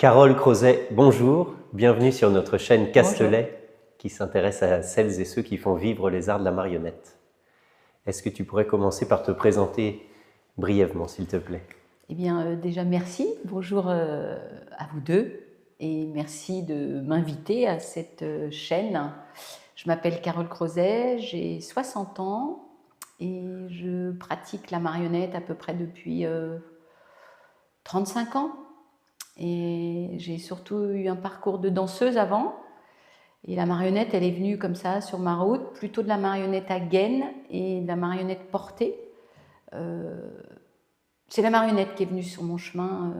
Carole Crozet, bonjour, bienvenue sur notre chaîne Castelet Bonjour. qui s'intéresse à celles et ceux qui font vivre les arts de la marionnette. Est-ce que tu pourrais commencer par te présenter brièvement, s'il te plaît? Eh bien, déjà merci, bonjour à vous deux et merci de m'inviter à cette chaîne. Je m'appelle Carole Crozet, j'ai 60 ans et je pratique la marionnette à peu près depuis 35 ans. Et j'ai surtout eu un parcours de danseuse avant. Et la marionnette, elle est venue comme ça sur ma route, plutôt de la marionnette à gaine et de la marionnette portée. C'est la marionnette qui est venue sur mon chemin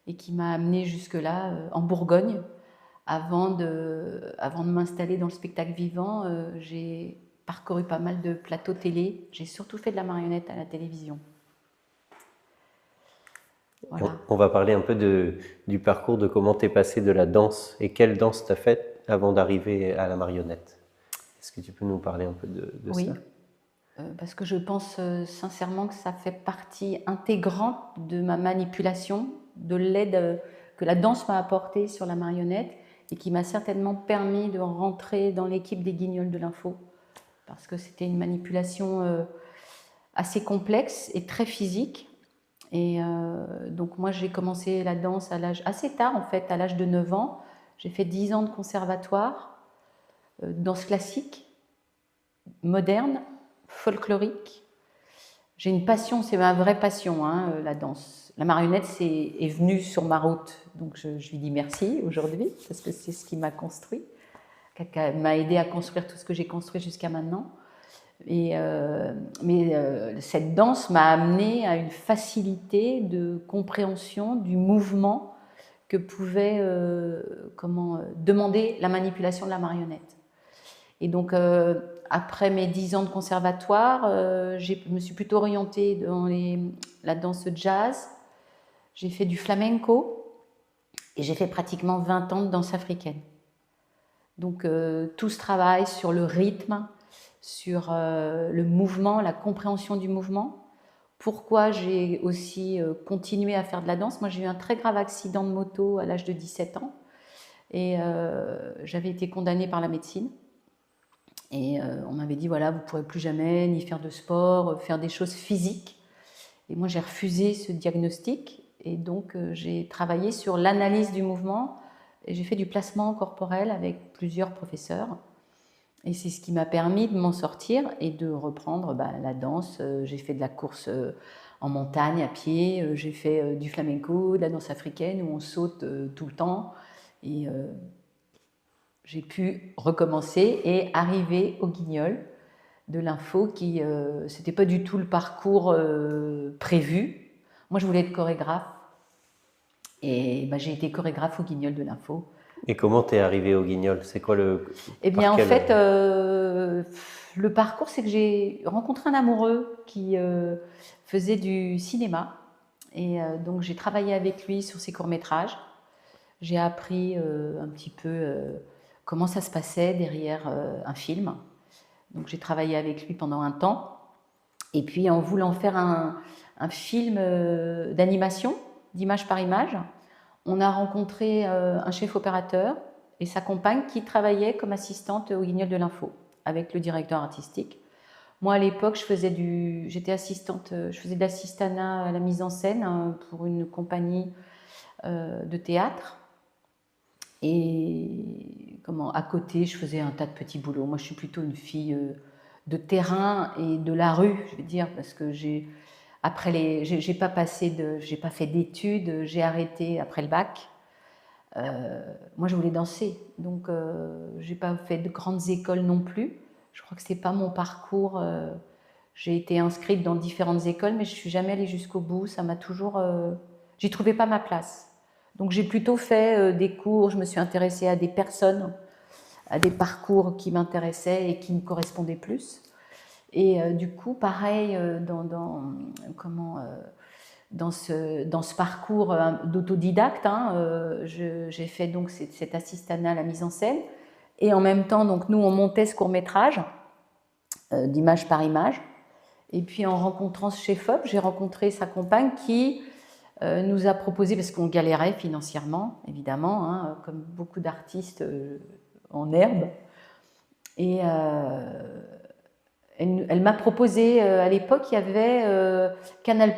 et qui m'a amenée jusque-là, en Bourgogne. Avant de m'installer dans le spectacle vivant, j'ai parcouru pas mal de plateaux télé. J'ai surtout fait de la marionnette à la télévision. Voilà. On va parler un peu du parcours, de comment tu es passé de la danse et quelle danse tu as faite avant d'arriver à la marionnette. Est-ce que tu peux nous parler un peu de Oui. ça? Parce que je pense sincèrement que ça fait partie intégrante de ma manipulation, de l'aide que la danse m'a apportée sur la marionnette et qui m'a certainement permis de rentrer dans l'équipe des Guignols de l'info. Parce que c'était une manipulation assez complexe et très physique. Et donc moi j'ai commencé la danse à l'âge assez tard en fait, à l'âge de 9 ans. J'ai fait 10 ans de conservatoire, danse classique, moderne, folklorique. J'ai une passion, c'est ma vraie passion, hein, la danse. La marionnette est venue sur ma route, donc je lui dis merci aujourd'hui, parce que c'est ce qui m'a construit, qui m'a aidé à construire tout ce que j'ai construit jusqu'à maintenant. Mais cette danse m'a amené à une facilité de compréhension du mouvement que pouvait demander la manipulation de la marionnette. Et donc, après mes 10 ans de conservatoire, je me suis plutôt orientée dans la danse jazz. J'ai fait du flamenco et j'ai fait pratiquement 20 ans de danse africaine. Donc, tout ce travail sur le rythme, sur le mouvement, la compréhension du mouvement. Pourquoi j'ai aussi continué à faire de la danse? Moi, j'ai eu un très grave accident de moto à l'âge de 17 ans et j'avais été condamnée par la médecine. Et on m'avait dit, voilà, vous ne pourrez plus jamais ni faire de sport, faire des choses physiques. Et moi, j'ai refusé ce diagnostic. Et donc, j'ai travaillé sur l'analyse du mouvement. Et j'ai fait du placement corporel avec plusieurs professeurs. Et c'est ce qui m'a permis de m'en sortir et de reprendre la danse. J'ai fait de la course en montagne, à pied. J'ai fait du flamenco, de la danse africaine où on saute tout le temps. Et j'ai pu recommencer et arriver au Guignol de l'info qui, c'était pas du tout le parcours prévu. Moi, je voulais être chorégraphe et j'ai été chorégraphe au Guignol de l'info. Et comment tu es arrivé au Guignol? C'est quoi le... Eh bien, en fait, le parcours, c'est que j'ai rencontré un amoureux qui faisait du cinéma. Et donc, j'ai travaillé avec lui sur ses courts-métrages. J'ai appris un petit peu comment ça se passait derrière un film. Donc, j'ai travaillé avec lui pendant un temps. Et puis, en voulant faire un film d'animation, d'image par image, on a rencontré un chef opérateur et sa compagne qui travaillait comme assistante au Guignol de l'info avec le directeur artistique. Moi, à l'époque, j'étais assistante, je faisais de l'assistanat à la mise en scène pour une compagnie de théâtre. Et à côté, je faisais un tas de petits boulots. Moi, je suis plutôt une fille de terrain et de la rue, je veux dire, parce que j'ai pas fait d'études, j'ai arrêté après le bac. Moi, je voulais danser, donc j'ai pas fait de grandes écoles non plus. Je crois que c'est pas mon parcours. J'ai été inscrite dans différentes écoles, mais je suis jamais allée jusqu'au bout. Ça m'a toujours, j'y trouvais pas ma place. Donc j'ai plutôt fait des cours. Je me suis intéressée à des personnes, à des parcours qui m'intéressaient et qui me correspondaient plus. Et du coup, pareil dans ce parcours d'autodidacte, j'ai fait donc cet assistanat à la mise en scène. Et en même temps, donc, nous, on montait ce court-métrage d'image par image. Et puis, en rencontrant ce chef-op, j'ai rencontré sa compagne qui nous a proposé, parce qu'on galérait financièrement, évidemment, hein, comme beaucoup d'artistes en herbe, et elle m'a proposé, à l'époque, il y avait Canal+,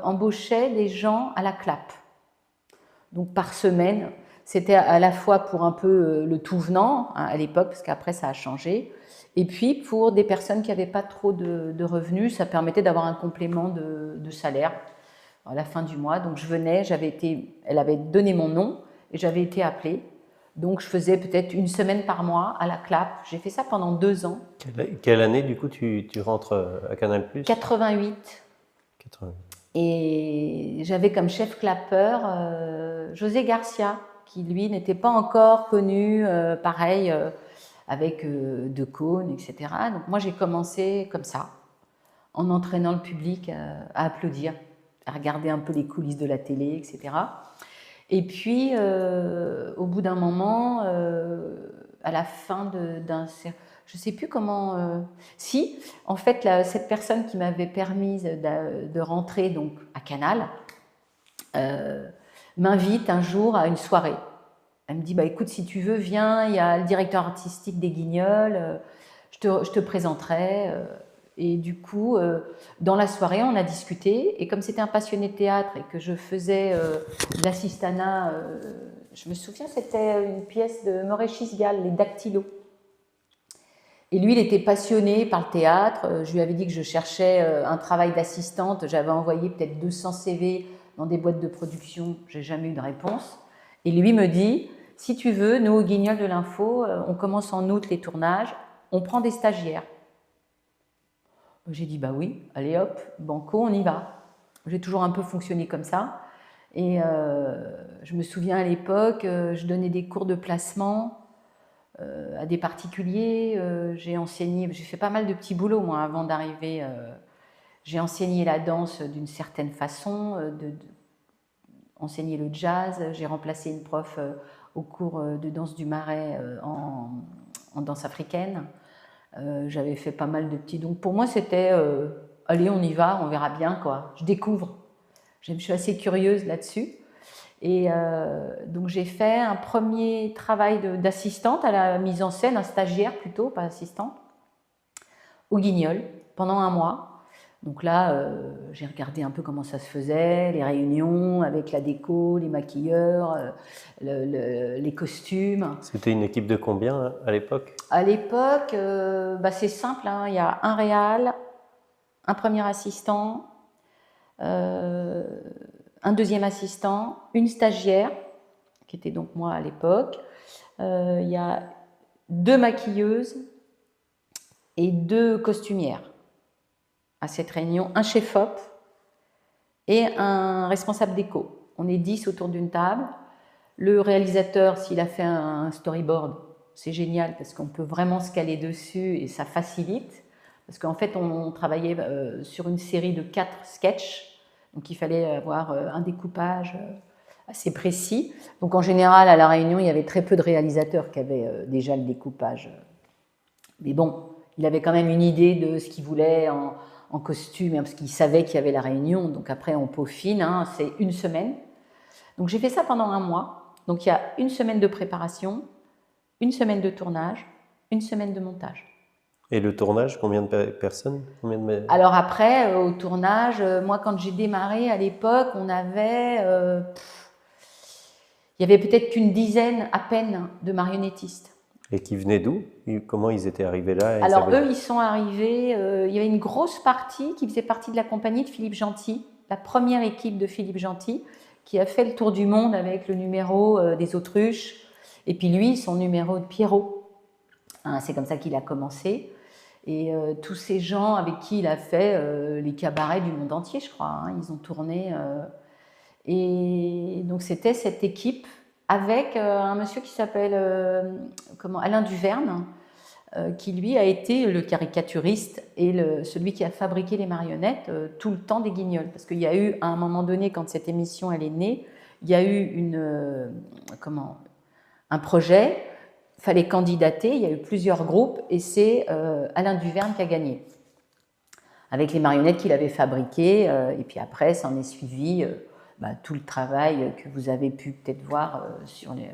embauchait des gens à la clap. Donc par semaine, c'était à la fois pour un peu le tout venant, hein, à l'époque, parce qu'après ça a changé, et puis pour des personnes qui n'avaient pas trop de revenus, ça permettait d'avoir un complément de salaire à la fin du mois. Donc je venais, elle avait donné mon nom et j'avais été appelée. Donc je faisais peut-être une semaine par mois à la clap. J'ai fait ça pendant 2 ans. Quelle année, du coup, tu rentres à Canal+? 88. 88. Et j'avais comme chef clapeur José Garcia, qui lui n'était pas encore connu, pareil, avec De Caunes, etc. Donc moi j'ai commencé comme ça, en entraînant le public à applaudir, à regarder un peu les coulisses de la télé, etc. Et puis, au bout d'un moment, à la fin d'un... Je ne sais plus comment... Si, en fait, cette personne qui m'avait permis de rentrer donc, à Canal m'invite un jour à une soirée. Elle me dit, bah, écoute, si tu veux, viens, il y a le directeur artistique des Guignols, je te présenterai. Et du coup, dans la soirée, on a discuté. Et comme c'était un passionné de théâtre et que je faisais de l'assistanat, je me souviens, c'était une pièce de Maurice Chisgal, Les Dactylos. Et lui, il était passionné par le théâtre. Je lui avais dit que je cherchais un travail d'assistante. J'avais envoyé peut-être 200 CV dans des boîtes de production. Je n'ai jamais eu de réponse. Et lui me dit, si tu veux, nous, au Guignol de l'Info, on commence en août les tournages. On prend des stagiaires. J'ai dit, bah oui, allez hop, banco, on y va. J'ai toujours un peu fonctionné comme ça. Et je me souviens à l'époque, je donnais des cours de placement à des particuliers. J'ai fait pas mal de petits boulots, moi, avant d'arriver. J'ai enseigné la danse d'une certaine façon, enseigné le jazz. J'ai remplacé une prof au cours de danse du Marais en danse africaine. J'avais fait pas mal de petits. Donc pour moi, c'était allez, on y va, on verra bien, quoi. Je découvre. Je suis assez curieuse là-dessus. Et donc j'ai fait un premier travail d'assistante à la mise en scène, un stagiaire plutôt, pas assistante, au Guignol, pendant 1 mois. Donc là, j'ai regardé un peu comment ça se faisait, les réunions avec la déco, les maquilleurs, les costumes. C'était une équipe de combien hein, à l'époque? À l'époque, bah, c'est simple, hein, il y a un réal, un premier assistant, un deuxième assistant, une stagiaire, qui était donc moi à l'époque. Il y a 2 maquilleuses et 2 costumières à cette réunion, un chef-op et un responsable déco. On est 10 autour d'une table. Le réalisateur, s'il a fait un storyboard, c'est génial parce qu'on peut vraiment se caler dessus et ça facilite. Parce qu'en fait, on travaillait sur une série de 4 sketchs. Donc il fallait avoir un découpage assez précis. Donc en général, à la réunion, il y avait très peu de réalisateurs qui avaient déjà le découpage. Mais bon, il avait quand même une idée de ce qu'il voulait en costume, parce qu'il savait qu'il y avait la réunion. Donc après, on peaufine, hein, c'est 1 semaine. Donc j'ai fait ça pendant 1 mois. Donc il y a 1 semaine de préparation, 1 semaine de tournage, 1 semaine de montage. Et le tournage, combien de personnes? Alors après, au tournage, moi quand j'ai démarré à l'époque, on avait... il y avait peut-être qu'une dizaine à peine de marionnettistes. Et qui venaient d'où? Comment ils étaient arrivés là? Alors eux, ils sont arrivés... il y avait une grosse partie qui faisait partie de la compagnie de Philippe Gentil, la première équipe de Philippe Gentil, qui a fait le tour du monde avec le numéro des Autruches, et puis lui, son numéro de Pierrot. Hein, c'est comme ça qu'il a commencé. Et tous ces gens avec qui il a fait les cabarets du monde entier, je crois, hein, ils ont tourné. Et donc c'était cette équipe avec un monsieur qui s'appelle Alain Duverne, qui lui a été le caricaturiste et celui qui a fabriqué les marionnettes tout le temps des Guignols. Parce qu'il y a eu, à un moment donné, quand cette émission elle est née, il y a eu un projet. Il fallait candidater, il y a eu plusieurs groupes et c'est Alain Duverne qui a gagné. Avec les marionnettes qu'il avait fabriquées et puis après, ça en est suivi tout le travail que vous avez pu peut-être voir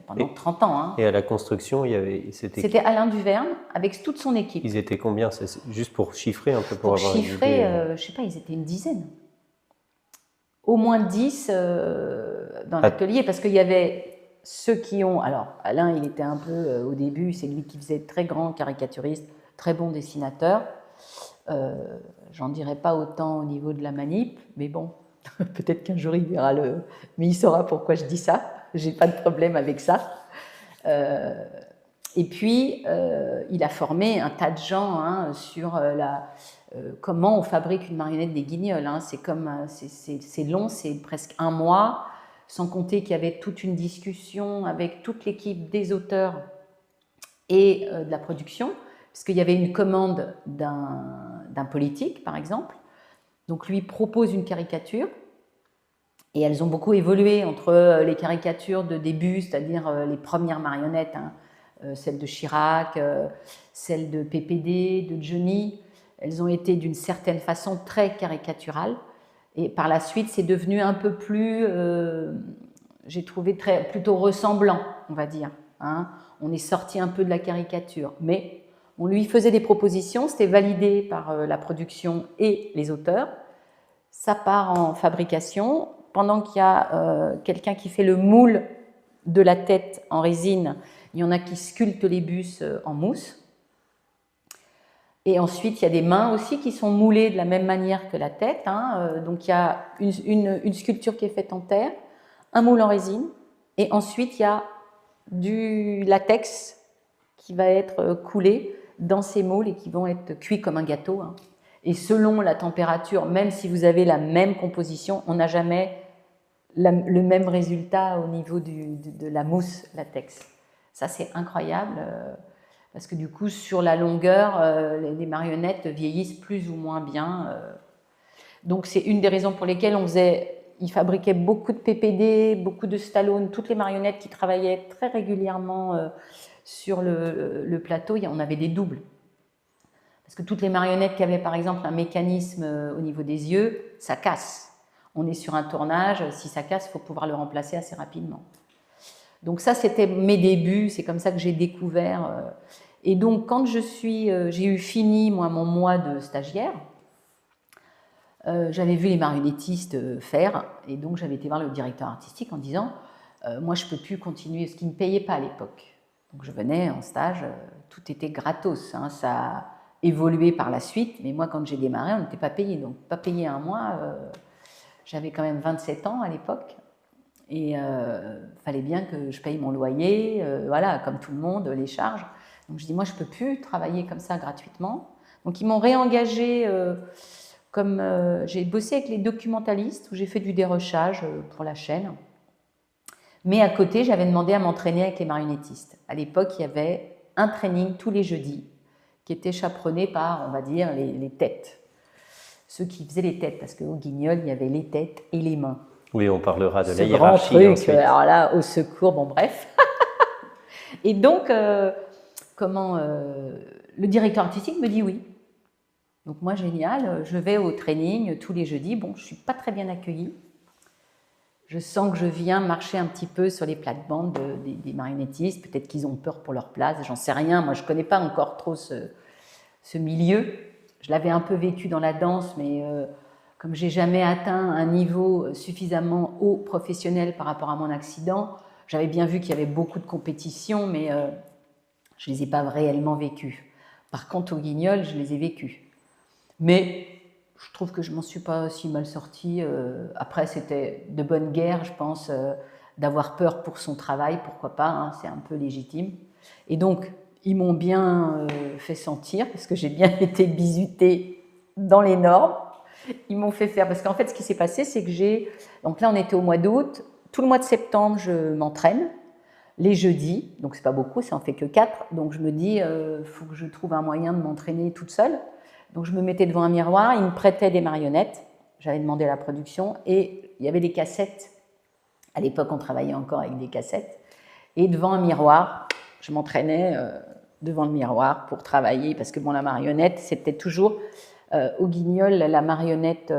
pendant 30 ans. Hein. Et à la construction, c'était Alain Duverne avec toute son équipe. Ils étaient combien? Juste pour chiffrer un peu, pour avoir chiffrer, une idée. Je sais pas, ils étaient une dizaine. Au moins 10 dans l'atelier, parce qu'il y avait ceux qui ont... Alors, Alain, il était un peu, au début, c'est lui qui faisait très grand caricaturiste, très bon dessinateur. J'en dirais pas autant au niveau de la manip, mais bon, peut-être qu'un jour il verra mais il saura pourquoi je dis ça. J'ai pas de problème avec ça. Et puis, il a formé un tas de gens hein, sur comment on fabrique une marionnette des Guignols. Hein. C'est long, c'est presque 1 mois, sans compter qu'il y avait toute une discussion avec toute l'équipe des auteurs et de la production, parce qu'il y avait une commande d'un politique, par exemple. Donc, lui propose une caricature, et elles ont beaucoup évolué entre les caricatures de début, c'est-à-dire les premières marionnettes, hein, celles de Chirac, celles de PPD, de Johnny. Elles ont été d'une certaine façon très caricaturales. Et par la suite, c'est devenu un peu plus, j'ai trouvé plutôt ressemblant, on va dire. Hein. On est sorti un peu de la caricature. Mais on lui faisait des propositions, c'était validé par la production et les auteurs. Ça part en fabrication. Pendant qu'il y a quelqu'un qui fait le moule de la tête en résine, il y en a qui sculptent les bus en mousse. Et ensuite, il y a des mains aussi qui sont moulées de la même manière que la tête. Hein. Donc, il y a une sculpture qui est faite en terre, un moule en résine, et ensuite, il y a du latex qui va être coulé dans ces moules et qui vont être cuits comme un gâteau. Hein. Et selon la température, même si vous avez la même composition, on n'a jamais le même résultat au niveau de la mousse latex. Ça, c'est incroyable. Parce que du coup, sur la longueur, les marionnettes vieillissent plus ou moins bien. Donc, c'est une des raisons pour lesquelles ils fabriquaient beaucoup de PPD, beaucoup de Stallone, toutes les marionnettes qui travaillaient très régulièrement sur le plateau, on avait des doubles. Parce que toutes les marionnettes qui avaient par exemple un mécanisme au niveau des yeux, ça casse. On est sur un tournage, si ça casse, il faut pouvoir le remplacer assez rapidement. Donc ça, c'était mes débuts, c'est comme ça que j'ai découvert... Et donc, quand j'ai eu fini, moi, mon mois de stagiaire, j'avais vu les marionnettistes faire, et donc j'avais été voir le directeur artistique en disant moi, je ne peux plus continuer, ce qui ne me payait pas à l'époque. Donc, je venais en stage, tout était gratos. Hein, ça a évolué par la suite, mais moi, quand j'ai démarré, on n'était pas payé. Donc, pas payé 1 mois, j'avais quand même 27 ans à l'époque. Et il fallait bien que je paye mon loyer, voilà, comme tout le monde, les charges. Donc je dis, moi, je ne peux plus travailler comme ça gratuitement. Donc ils m'ont réengagée j'ai bossé avec les documentalistes où j'ai fait du dérochage pour la chaîne. Mais à côté, j'avais demandé à m'entraîner avec les marionnettistes. À l'époque, il y avait un training tous les jeudis qui était chaperonné par, on va dire, les têtes. Ceux qui faisaient les têtes, parce qu'au Guignol, il y avait les têtes et les mains. Oui, on parlera de la hiérarchie grand truc, ensuite. Alors là, au secours, bon bref. Et donc, le directeur artistique me dit oui. Donc moi, génial, je vais au training tous les jeudis. Bon, je ne suis pas très bien accueillie. Je sens que je viens marcher un petit peu sur les plates-bandes des marionnettistes. Peut-être qu'ils ont peur pour leur place, j'en sais rien. Moi, je ne connais pas encore trop ce milieu. Je l'avais un peu vécu dans la danse, mais comme je n'ai jamais atteint un niveau suffisamment haut professionnel par rapport à mon accident, j'avais bien vu qu'il y avait beaucoup de compétitions, mais je ne les ai pas réellement vécues. Par contre, au Guignol, je les ai vécues. Mais je trouve que je ne m'en suis pas si mal sortie. Après, c'était de bonne guerre, je pense, d'avoir peur pour son travail, pourquoi pas, hein, c'est un peu légitime. Et donc, ils m'ont bien fait sentir, parce que j'ai bien été bisutée dans les normes. Ils m'ont fait faire, parce qu'en fait, ce qui s'est passé, c'est que donc là, on était au mois d'août, tout le mois de septembre, je m'entraîne. Les jeudis, donc c'est pas beaucoup, ça en fait que 4, donc je me dis, faut que je trouve un moyen de m'entraîner toute seule. Donc je me mettais devant un miroir, ils me prêtaient des marionnettes, j'avais demandé à la production, et il y avait des cassettes. À l'époque, on travaillait encore avec des cassettes. Et devant un miroir, je m'entraînais devant le miroir pour travailler, parce que bon, la marionnette, c'était toujours, au Guignol, la marionnette,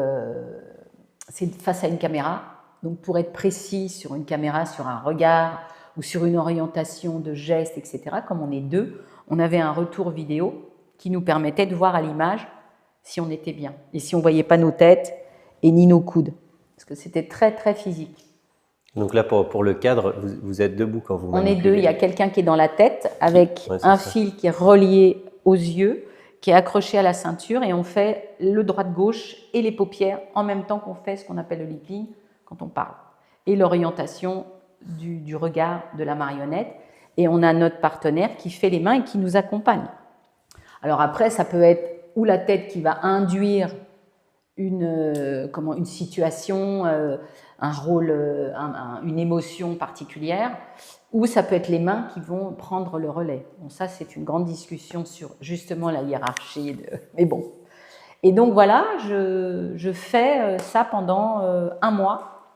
c'est face à une caméra, Donc pour être précis sur une caméra, sur un regard ou sur une orientation de geste, etc., comme on est deux, on avait un retour vidéo qui nous permettait de voir à l'image si on était bien et si on ne voyait pas nos têtes et ni nos coudes. Parce que c'était très, très physique. Donc là, pour le cadre, vous êtes debout quand vous On est manipulez. deux, il y a quelqu'un qui est dans la tête avec Ouais, c'est un ça. fil qui est relié aux yeux, qui est accroché à la ceinture et on fait le droite-gauche et les paupières en même temps qu'on fait ce qu'on appelle le lip-sync quand on parle. Et l'orientation du regard de la marionnette. Et on a notre partenaire qui fait les mains et qui nous accompagne. Alors après, ça peut être ou la tête qui va induire une situation, un rôle, une émotion particulière, ou ça peut être les mains qui vont prendre le relais. Bon, ça, c'est une grande discussion sur justement la hiérarchie, mais bon. Et donc voilà, je fais ça pendant un mois.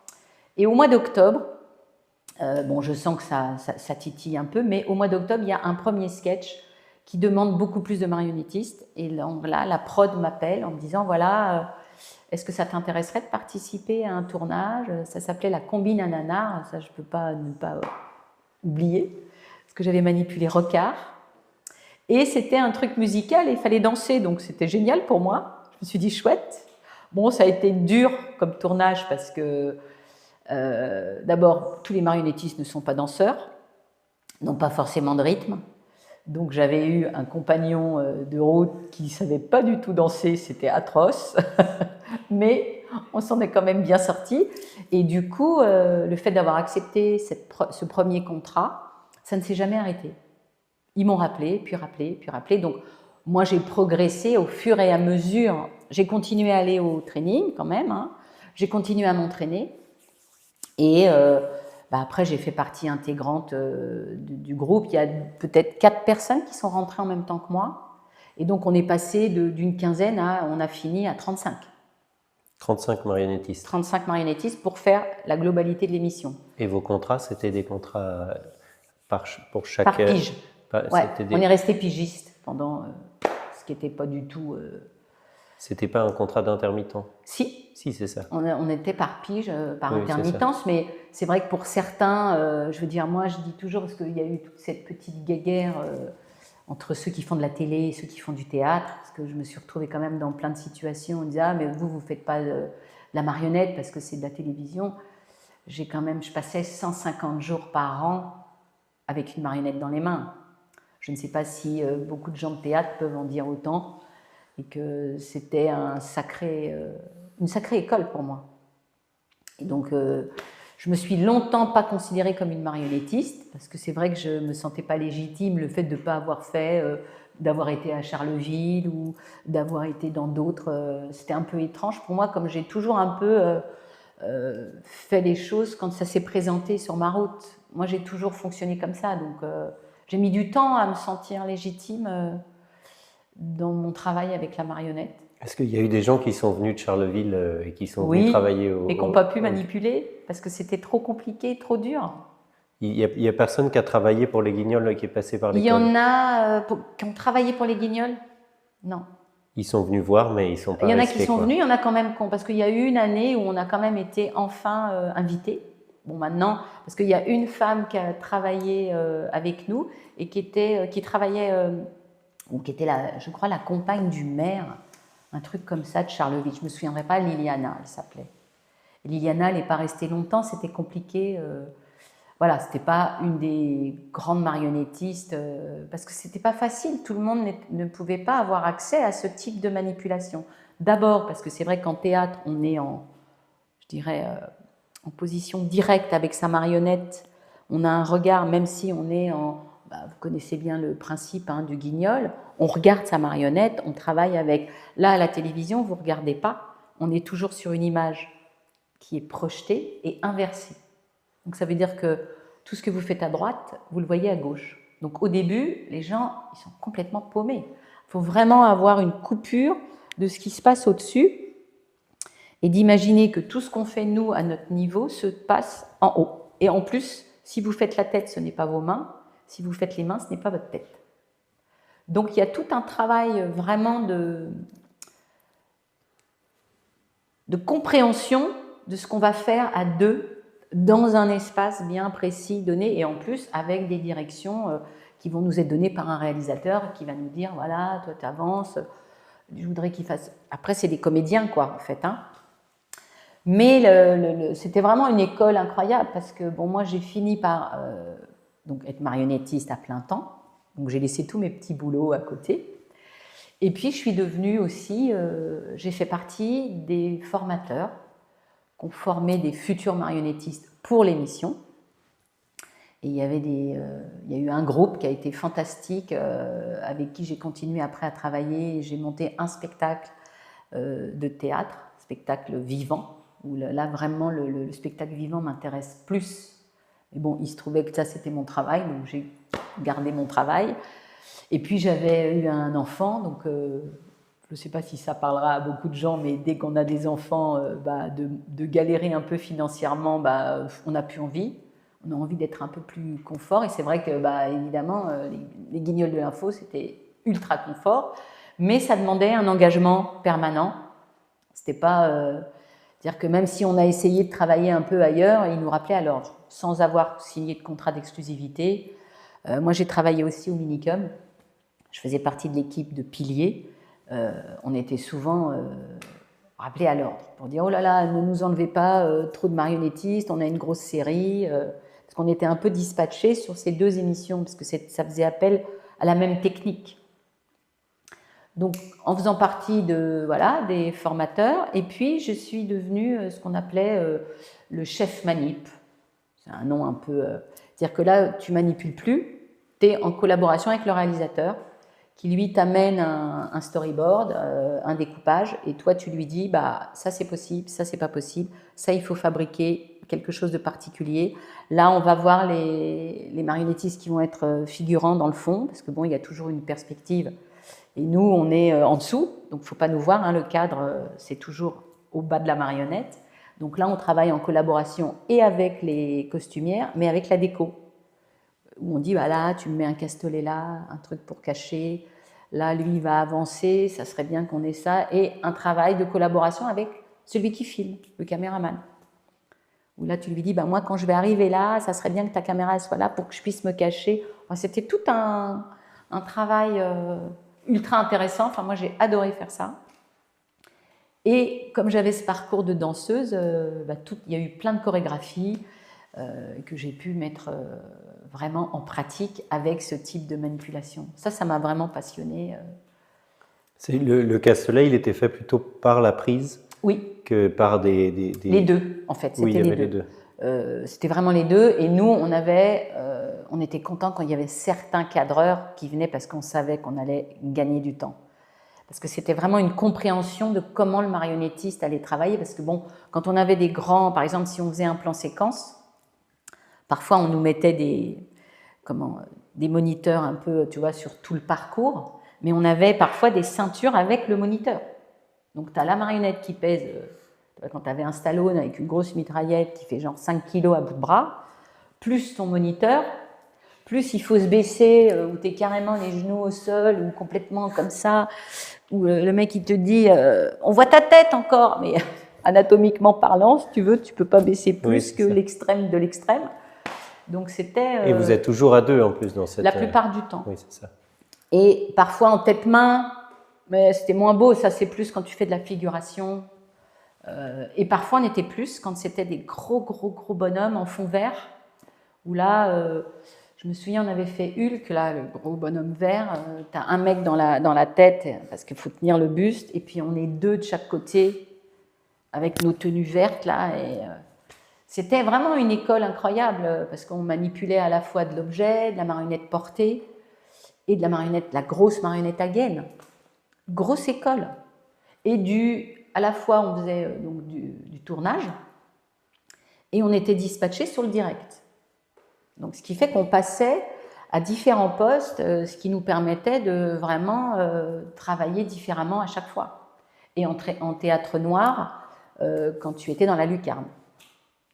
Et au mois d'octobre, bon, je sens que ça titille un peu, mais au mois d'octobre, il y a un premier sketch qui demande beaucoup plus de marionnettistes. Et là, la prod m'appelle en me disant, voilà, est-ce que ça t'intéresserait de participer à un tournage? Ça s'appelait la Combine à Nanar, ça je ne peux pas ne pas oublier, parce que j'avais manipulé Rocard. Et c'était un truc musical et il fallait danser, donc c'était génial pour moi. Je me suis dit, chouette. Bon, ça a été dur comme tournage parce que d'abord, tous les marionnettistes ne sont pas danseurs, n'ont pas forcément de rythme. Donc j'avais eu un compagnon de route qui ne savait pas du tout danser, c'était atroce, mais on s'en est quand même bien sorti. Et du coup, le fait d'avoir accepté ce premier contrat, ça ne s'est jamais arrêté. Ils m'ont rappelé, puis rappelé, puis rappelé. Donc moi, j'ai progressé au fur et à mesure. J'ai continué à aller au training quand même, hein. J'ai continué à m'entraîner. Et après, j'ai fait partie intégrante du groupe. Il y a peut-être 4 personnes qui sont rentrées en même temps que moi. Et donc, on est passé d'une quinzaine on a fini à 35. 35 marionnettistes. 35 marionnettistes pour faire la globalité de l'émission. Et vos contrats, c'était des contrats pour chaque... Par pige. Ouais, des... On est resté pigiste pendant ce qui n'était pas du tout... C'était pas un contrat d'intermittent? Si. Si, c'est ça. On était par pige, par oui, intermittence, mais c'est vrai que pour certains, je veux dire, moi je dis toujours, parce qu'il y a eu toute cette petite guéguerre entre ceux qui font de la télé et ceux qui font du théâtre, parce que je me suis retrouvée quand même dans plein de situations, on disait, ah mais vous ne faites pas la marionnette parce que c'est de la télévision. Je passais 150 jours par an avec une marionnette dans les mains. Je ne sais pas si beaucoup de gens de théâtre peuvent en dire autant, et que c'était une sacrée école pour moi. Et donc, je me suis longtemps pas considérée comme une marionnettiste, parce que c'est vrai que je ne me sentais pas légitime, le fait de ne pas avoir fait, d'avoir été à Charleville ou d'avoir été dans d'autres, c'était un peu étrange pour moi, comme j'ai toujours un peu fait les choses quand ça s'est présenté sur ma route. Moi, j'ai toujours fonctionné comme ça, donc j'ai mis du temps à me sentir légitime dans mon travail avec la marionnette. Est-ce qu'il y a eu des gens qui sont venus de Charleville et qui sont venus travailler et qui n'ont pas pu manipuler parce que c'était trop compliqué, trop dur? Il y a personne qui a travaillé pour les Guignols qui est passé par l'école? Il y en a qui ont travaillé pour les Guignols? Non. Ils sont venus voir, mais ils sont pas restés. Il y en a qui sont venus, il y en a quand même parce qu'il y a eu une année où on a quand même été enfin invités. Bon, maintenant, parce qu'il y a une femme qui a travaillé avec nous et qui travaillait, ou qui était, je crois, la compagne du maire, un truc comme ça de Charleville. Je ne me souviendrai pas, Liliana, elle s'appelait. Liliana, elle n'est pas restée longtemps, c'était compliqué. Voilà, ce n'était pas une des grandes marionnettistes, parce que ce n'était pas facile. Tout le monde ne pouvait pas avoir accès à ce type de manipulation. D'abord, parce que c'est vrai qu'en théâtre, on est en position directe avec sa marionnette. On a un regard, même si on est vous connaissez bien le principe du guignol, on regarde sa marionnette, on travaille avec. Là, à la télévision, vous ne regardez pas, on est toujours sur une image qui est projetée et inversée. Donc ça veut dire que tout ce que vous faites à droite, vous le voyez à gauche. Donc au début, les gens, ils sont complètement paumés. Il faut vraiment avoir une coupure de ce qui se passe au-dessus et d'imaginer que tout ce qu'on fait, nous, à notre niveau, se passe en haut. Et en plus, si vous faites la tête, ce n'est pas vos mains. Si vous faites les mains, ce n'est pas votre tête. Donc il y a tout un travail vraiment de compréhension de ce qu'on va faire à deux dans un espace bien précis donné et en plus avec des directions qui vont nous être données par un réalisateur qui va nous dire voilà, toi tu avances, je voudrais qu'il fasse. Après, c'est des comédiens, quoi, en fait. Hein. Mais c'était vraiment une école incroyable parce que bon, moi j'ai fini par donc être marionnettiste à plein temps. Donc j'ai laissé tous mes petits boulots à côté. Et puis je suis devenue aussi, j'ai fait partie des formateurs qui ont formé des futurs marionnettistes pour l'émission. Et il y a eu un groupe qui a été fantastique, avec qui j'ai continué après à travailler. J'ai monté un spectacle de théâtre, spectacle vivant, où là vraiment le spectacle vivant m'intéresse plus. Mais bon, il se trouvait que ça c'était mon travail, donc j'ai gardé mon travail. Et puis j'avais eu un enfant, donc je ne sais pas si ça parlera à beaucoup de gens, mais dès qu'on a des enfants, de galérer un peu financièrement, on n'a plus envie. On a envie d'être un peu plus confort. Et c'est vrai que, évidemment, les Guignols de l'info, c'était ultra confort, mais ça demandait un engagement permanent. C'était pas... c'est-à-dire que même si on a essayé de travailler un peu ailleurs, ils nous rappelaient à l'ordre, sans avoir signé de contrat d'exclusivité. Moi, j'ai travaillé aussi au Minicum. Je faisais partie de l'équipe de piliers. On était souvent rappelés à l'ordre pour dire « Oh là là, ne nous enlevez pas trop de marionnettistes, on a une grosse série. » Parce qu'on était un peu dispatchés sur ces deux émissions, parce que ça faisait appel à la même technique. Donc, en faisant partie des formateurs, et puis je suis devenue ce qu'on appelait le chef manip. C'est un nom un peu... c'est-à-dire que là, tu manipules plus, tu es en collaboration avec le réalisateur, qui lui t'amène un storyboard, un découpage, et toi tu lui dis ça c'est possible, ça c'est pas possible, ça il faut fabriquer quelque chose de particulier. Là on va voir les marionnettistes qui vont être figurants dans le fond, parce que bon, il y a toujours une perspective, et nous on est en dessous, donc il ne faut pas nous voir, hein, le cadre c'est toujours au bas de la marionnette. Donc là on travaille en collaboration et avec les costumières, mais avec la déco. Où on dit, là, tu me mets un castelet là, un truc pour cacher, là, lui, il va avancer, ça serait bien qu'on ait ça, et un travail de collaboration avec celui qui filme, le caméraman. Où là, tu lui dis, moi, quand je vais arriver là, ça serait bien que ta caméra soit là pour que je puisse me cacher. Enfin, c'était tout un travail ultra intéressant. Enfin, moi, j'ai adoré faire ça. Et comme j'avais ce parcours de danseuse, il y a eu plein de chorégraphies que j'ai pu mettre vraiment en pratique avec ce type de manipulation. Ça m'a vraiment passionnée. Le castelet, il était fait plutôt par la prise que par des... Les deux, en fait. Oui, il y avait les deux. C'était vraiment les deux. Et nous, on était contents quand il y avait certains cadreurs qui venaient parce qu'on savait qu'on allait gagner du temps. Parce que c'était vraiment une compréhension de comment le marionnettiste allait travailler. Parce que bon, quand on avait des grands... Par exemple, si on faisait un plan séquence, parfois, on nous mettait des moniteurs un peu, tu vois, sur tout le parcours, mais on avait parfois des ceintures avec le moniteur. Donc, tu as la marionnette qui pèse, quand tu avais un Stallone avec une grosse mitraillette qui fait genre 5 kilos à bout de bras, plus ton moniteur, plus il faut se baisser, où tu es carrément les genoux au sol, ou complètement comme ça, où le mec il te dit on voit ta tête encore, mais anatomiquement parlant, si tu veux, tu ne peux pas baisser plus que l'extrême de l'extrême. Donc c'était. Et vous êtes toujours à deux en plus dans cette. La plupart du temps. Oui, c'est ça. Et parfois en tête-main, mais c'était moins beau. Ça, c'est plus quand tu fais de la figuration. Et parfois, on était plus quand c'était des gros bonhommes en fond vert. Où là, je me souviens, on avait fait Hulk, là, le gros bonhomme vert. Tu as un mec dans la tête parce qu'il faut tenir le buste. Et puis on est deux de chaque côté avec nos tenues vertes là. Et c'était vraiment une école incroyable parce qu'on manipulait à la fois de l'objet, de la marionnette portée et de la grosse marionnette à gaine. Grosse école. Et à la fois, on faisait donc du tournage et on était dispatché sur le direct. Donc, ce qui fait qu'on passait à différents postes, ce qui nous permettait de vraiment travailler différemment à chaque fois. Et en théâtre noir, quand tu étais dans la lucarne.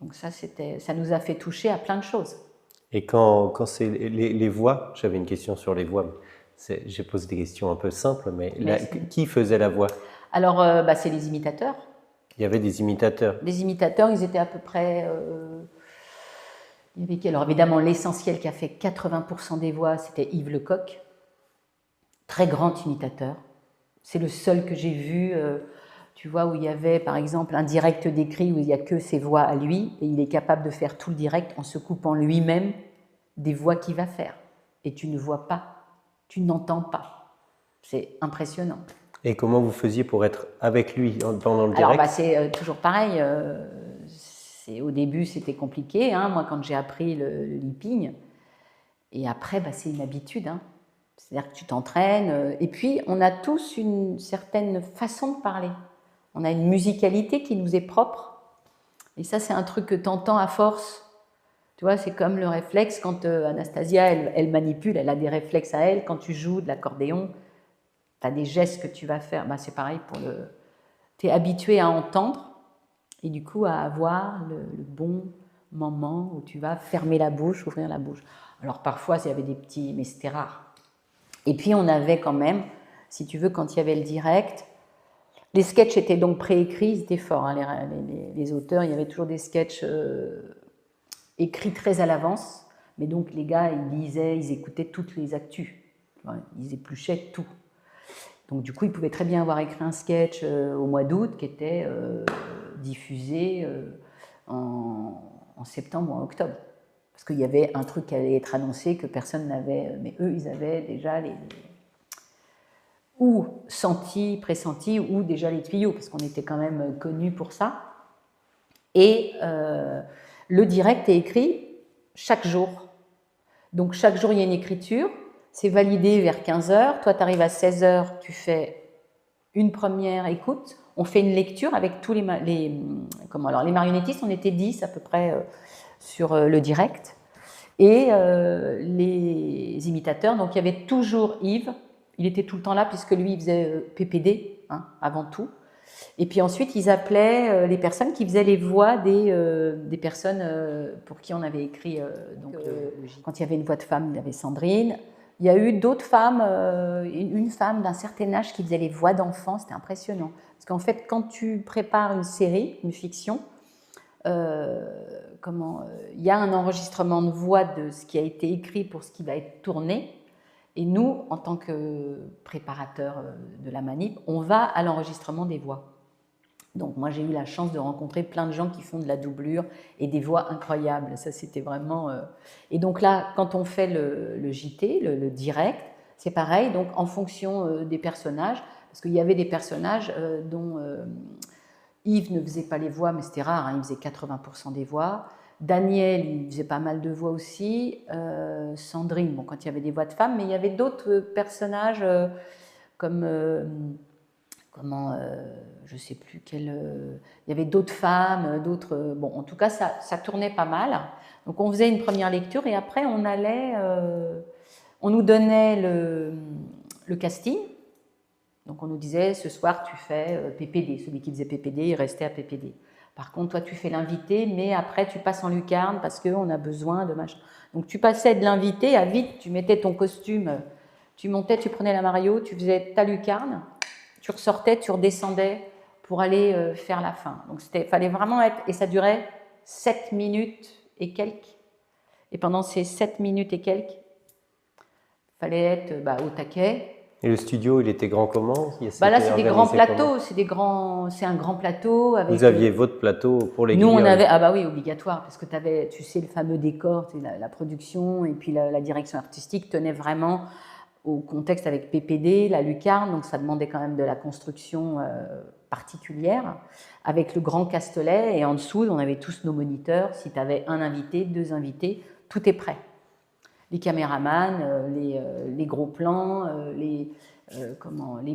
Donc ça nous a fait toucher à plein de choses. Et quand c'est les voix, j'avais une question sur les voix. J'ai posé des questions un peu simples, mais qui faisait la voix? Alors, c'est les imitateurs. Il y avait des imitateurs. Les imitateurs, ils étaient à peu près... il y avait, alors évidemment, l'essentiel qui a fait 80% des voix, c'était Yves Lecoq, très grand imitateur. C'est le seul que j'ai vu, tu vois, où il y avait par exemple un direct d'écrit où il n'y a que ses voix à lui, et il est capable de faire tout le direct en se coupant lui-même des voix qu'il va faire. Et tu ne vois pas, tu n'entends pas. C'est impressionnant. Et comment vous faisiez pour être avec lui pendant le direct? Alors, c'est toujours pareil. Au début, c'était compliqué. Hein, moi, quand j'ai appris le leaping, et après, c'est une habitude. Hein. C'est-à-dire que tu t'entraînes. Et puis, on a tous une certaine façon de parler. On a une musicalité qui nous est propre. Et ça, c'est un truc que tu entends à force. Tu vois, c'est comme le réflexe quand Anastasia, elle manipule, elle a des réflexes à elle. Quand tu joues de l'accordéon, tu as des gestes que tu vas faire. C'est pareil pour le... Tu es habitué à entendre et du coup à avoir le bon moment où tu vas fermer la bouche, ouvrir la bouche. Alors parfois, il y avait des petits... Mais c'était rare. Et puis, on avait quand même, si tu veux, quand il y avait le direct, les sketchs étaient donc préécrits, ils étaient forts. Hein, les auteurs, il y avait toujours des sketchs écrits très à l'avance. Mais donc, les gars, ils lisaient, ils écoutaient toutes les actus. Ils épluchaient tout. Donc du coup, ils pouvaient très bien avoir écrit un sketch au mois d'août qui était diffusé en septembre ou en octobre. Parce qu'il y avait un truc qui allait être annoncé que personne n'avait, mais eux, ils avaient déjà ou senti, pressenti, ou déjà les tuyaux, parce qu'on était quand même connus pour ça. Et le direct est écrit chaque jour. Donc chaque jour, il y a une écriture. C'est validé vers 15h. Toi, tu arrives à 16h, tu fais une première écoute. On fait une lecture avec tous les marionnettistes. On était 10 à peu près sur le direct. Et les imitateurs, donc il y avait toujours Yves. Il était tout le temps là puisque lui, il faisait PPD, hein, avant tout. Et puis ensuite, ils appelaient les personnes qui faisaient les voix des personnes pour qui on avait écrit. Quand il y avait une voix de femme, il y avait Sandrine. Il y a eu d'autres femmes, une femme d'un certain âge qui faisait les voix d'enfants, c'était impressionnant. Parce qu'en fait, quand tu prépares une série, une fiction, il y a un enregistrement de voix de ce qui a été écrit pour ce qui va être tourné. Et nous, en tant que préparateurs de la manip, on va à l'enregistrement des voix. Donc moi, j'ai eu la chance de rencontrer plein de gens qui font de la doublure et des voix incroyables. Ça, c'était vraiment... Et donc là, quand on fait le JT, le direct, c'est pareil. Donc en fonction des personnages, parce qu'il y avait des personnages dont Yves ne faisait pas les voix, mais c'était rare, hein, il faisait 80% des voix. Daniel, il faisait pas mal de voix aussi. Sandrine, bon, quand il y avait des voix de femmes, mais il y avait d'autres personnages comme... je ne sais plus quelle... il y avait d'autres femmes, d'autres... bon, en tout cas, ça tournait pas mal. Donc, on faisait une première lecture et après, on allait... on nous donnait le casting. Donc, on nous disait, ce soir, tu fais PPD. Celui qui faisait PPD, il restait à PPD. Par contre, toi, tu fais l'invité, mais après, tu passes en lucarne parce qu'on a besoin de machin. Donc, tu passais de l'invité à vite, tu mettais ton costume, tu montais, tu prenais la Mario, tu faisais ta lucarne, tu ressortais, tu redescendais pour aller faire la fin. Donc, fallait vraiment être... Et ça durait 7 minutes et quelques. Et pendant ces 7 minutes et quelques, il fallait être au taquet. Et le studio, il était grand comment? Là, c'est des grands plateaux, c'est un grand plateau. Avec, vous aviez votre plateau pour les Guignols? Nous, on avait, oui, obligatoire, parce que tu avais, tu sais, le fameux décor, la production et puis la direction artistique tenait vraiment au contexte avec PPD, la lucarne, donc ça demandait quand même de la construction particulière, avec le grand castelet, et en dessous, on avait tous nos moniteurs. Si tu avais un invité, 2 invités, tout est prêt. Les caméramans, les gros plans, les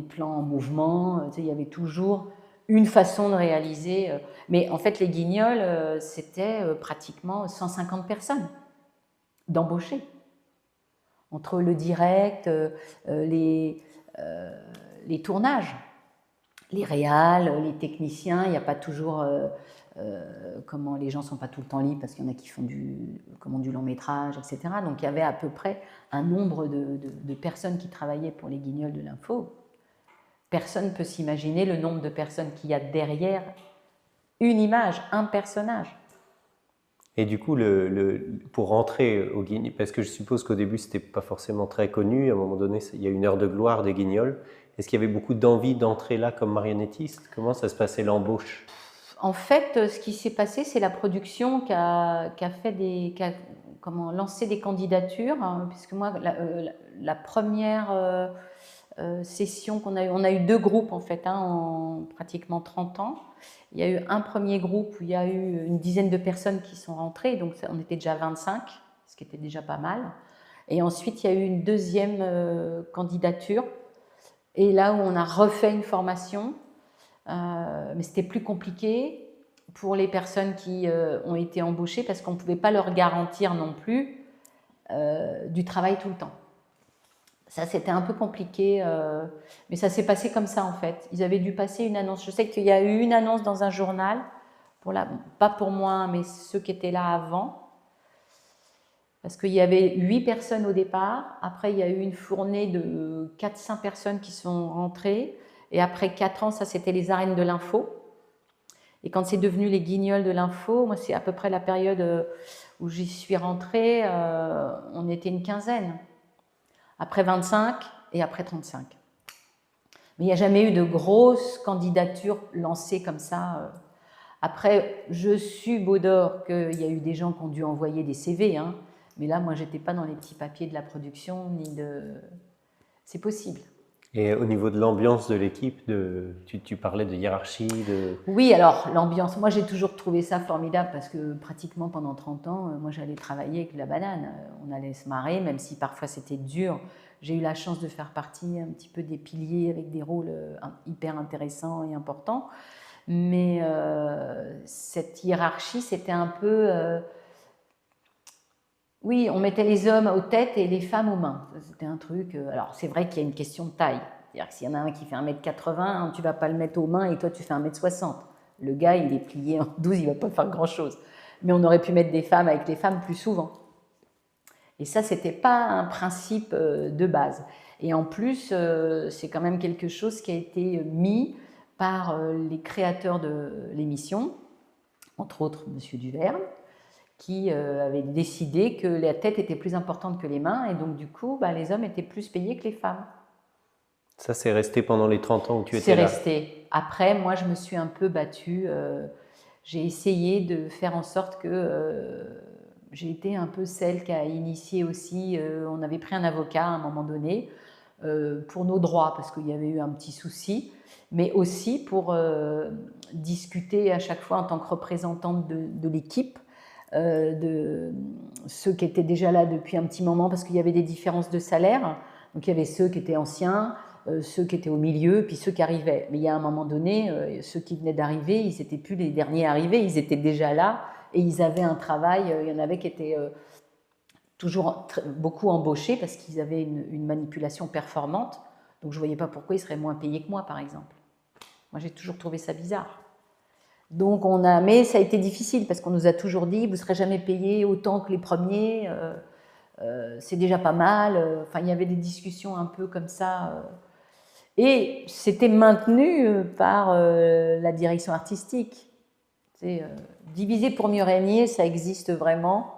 plans en mouvement, il y avait toujours une façon de réaliser. Mais en fait, les Guignols, c'était pratiquement 150 personnes d'embauchés. Entre le direct, les tournages, les réals, les techniciens, il n'y a pas toujours... les gens ne sont pas tout le temps libres parce qu'il y en a qui font du long métrage, etc. Donc il y avait à peu près un nombre de personnes qui travaillaient pour les Guignols de l'info. Personne ne peut s'imaginer le nombre de personnes qu'il y a derrière une image, un personnage. Et du coup, pour rentrer au Guignol, parce que je suppose qu'au début, c'était pas forcément très connu, à un moment donné, il y a une heure de gloire des Guignols. Est-ce qu'il y avait beaucoup d'envie d'entrer là comme marionnettiste? Comment ça se passait l'embauche? En fait, ce qui s'est passé, c'est la production qui a fait lancé des candidatures, hein, puisque moi, la première session qu'on a eue, on a eu 2 groupes en fait, hein, en pratiquement 30 ans. Il y a eu un premier groupe où il y a eu une dizaine de personnes qui sont rentrées, donc on était déjà 25, ce qui était déjà pas mal. Et ensuite, il y a eu une deuxième candidature, et là où on a refait une formation, mais c'était plus compliqué pour les personnes qui ont été embauchées parce qu'on ne pouvait pas leur garantir non plus du travail tout le temps. Ça, c'était un peu compliqué, mais ça s'est passé comme ça en fait. Ils avaient dû passer une annonce. Je sais qu'il y a eu une annonce dans un journal, pas pour moi, mais ceux qui étaient là avant. Parce qu'il y avait 8 personnes au départ. Après, il y a eu une fournée de 400 personnes qui sont rentrées. Et après 4 ans, ça, c'était les arènes de l'info. Et quand c'est devenu les Guignols de l'info, moi, c'est à peu près la période où j'y suis rentrée. On était une quinzaine. Après 25 et après 35. Mais il n'y a jamais eu de grosses candidatures lancées comme ça. Après, je suis Baudor qu'il y a eu des gens qui ont dû envoyer des CV, hein, mais là, moi, j'étais pas dans les petits papiers de la production, ni de... C'est possible. Et au niveau de l'ambiance de l'équipe, tu parlais de hiérarchie, Oui, alors l'ambiance, moi j'ai toujours trouvé ça formidable parce que pratiquement pendant 30 ans, moi j'allais travailler avec la banane. On allait se marrer, même si parfois c'était dur. J'ai eu la chance de faire partie un petit peu des piliers avec des rôles hyper intéressants et importants. Mais cette hiérarchie, c'était un peu... oui, on mettait les hommes aux têtes et les femmes aux mains. C'était un truc... alors c'est vrai qu'il y a une question de taille. C'est-à-dire que s'il y en a un qui fait 1m80, tu ne vas pas le mettre aux mains et toi tu fais 1m60. Le gars, il est plié en 12, il ne va pas faire grand-chose. Mais on aurait pu mettre des femmes avec les femmes plus souvent. Et ça, ce n'était pas un principe de base. Et en plus, c'est quand même quelque chose qui a été mis par les créateurs de l'émission, entre autres M. Duverne, qui avait décidé que la tête était plus importante que les mains, et donc du coup, les hommes étaient plus payés que les femmes. Ça, c'est resté pendant les 30 ans où tu étais C'est là? resté. Après, moi, je me suis un peu battue. J'ai essayé de faire en sorte que... j'ai été un peu celle qui a initié aussi... on avait pris un avocat à un moment donné pour nos droits, parce qu'il y avait eu un petit souci, mais aussi pour discuter à chaque fois en tant que représentante de l'équipe, de ceux qui étaient déjà là depuis un petit moment, parce qu'il y avait des différences de salaire. Donc il y avait ceux qui étaient anciens, ceux qui étaient au milieu, puis ceux qui arrivaient. Mais il y a un moment donné, ceux qui venaient d'arriver, ils n'étaient plus les derniers arrivés, ils étaient déjà là et ils avaient un travail. Il y en avait qui étaient toujours beaucoup embauchés parce qu'ils avaient une manipulation performante. Donc je ne voyais pas pourquoi ils seraient moins payés que moi, par exemple. Moi, j'ai toujours trouvé ça bizarre. Donc mais ça a été difficile parce qu'on nous a toujours dit, vous ne serez jamais payé autant que les premiers. C'est déjà pas mal. Enfin, il y avait des discussions un peu comme ça. Et c'était maintenu par la direction artistique. Diviser pour mieux régner, ça existe vraiment.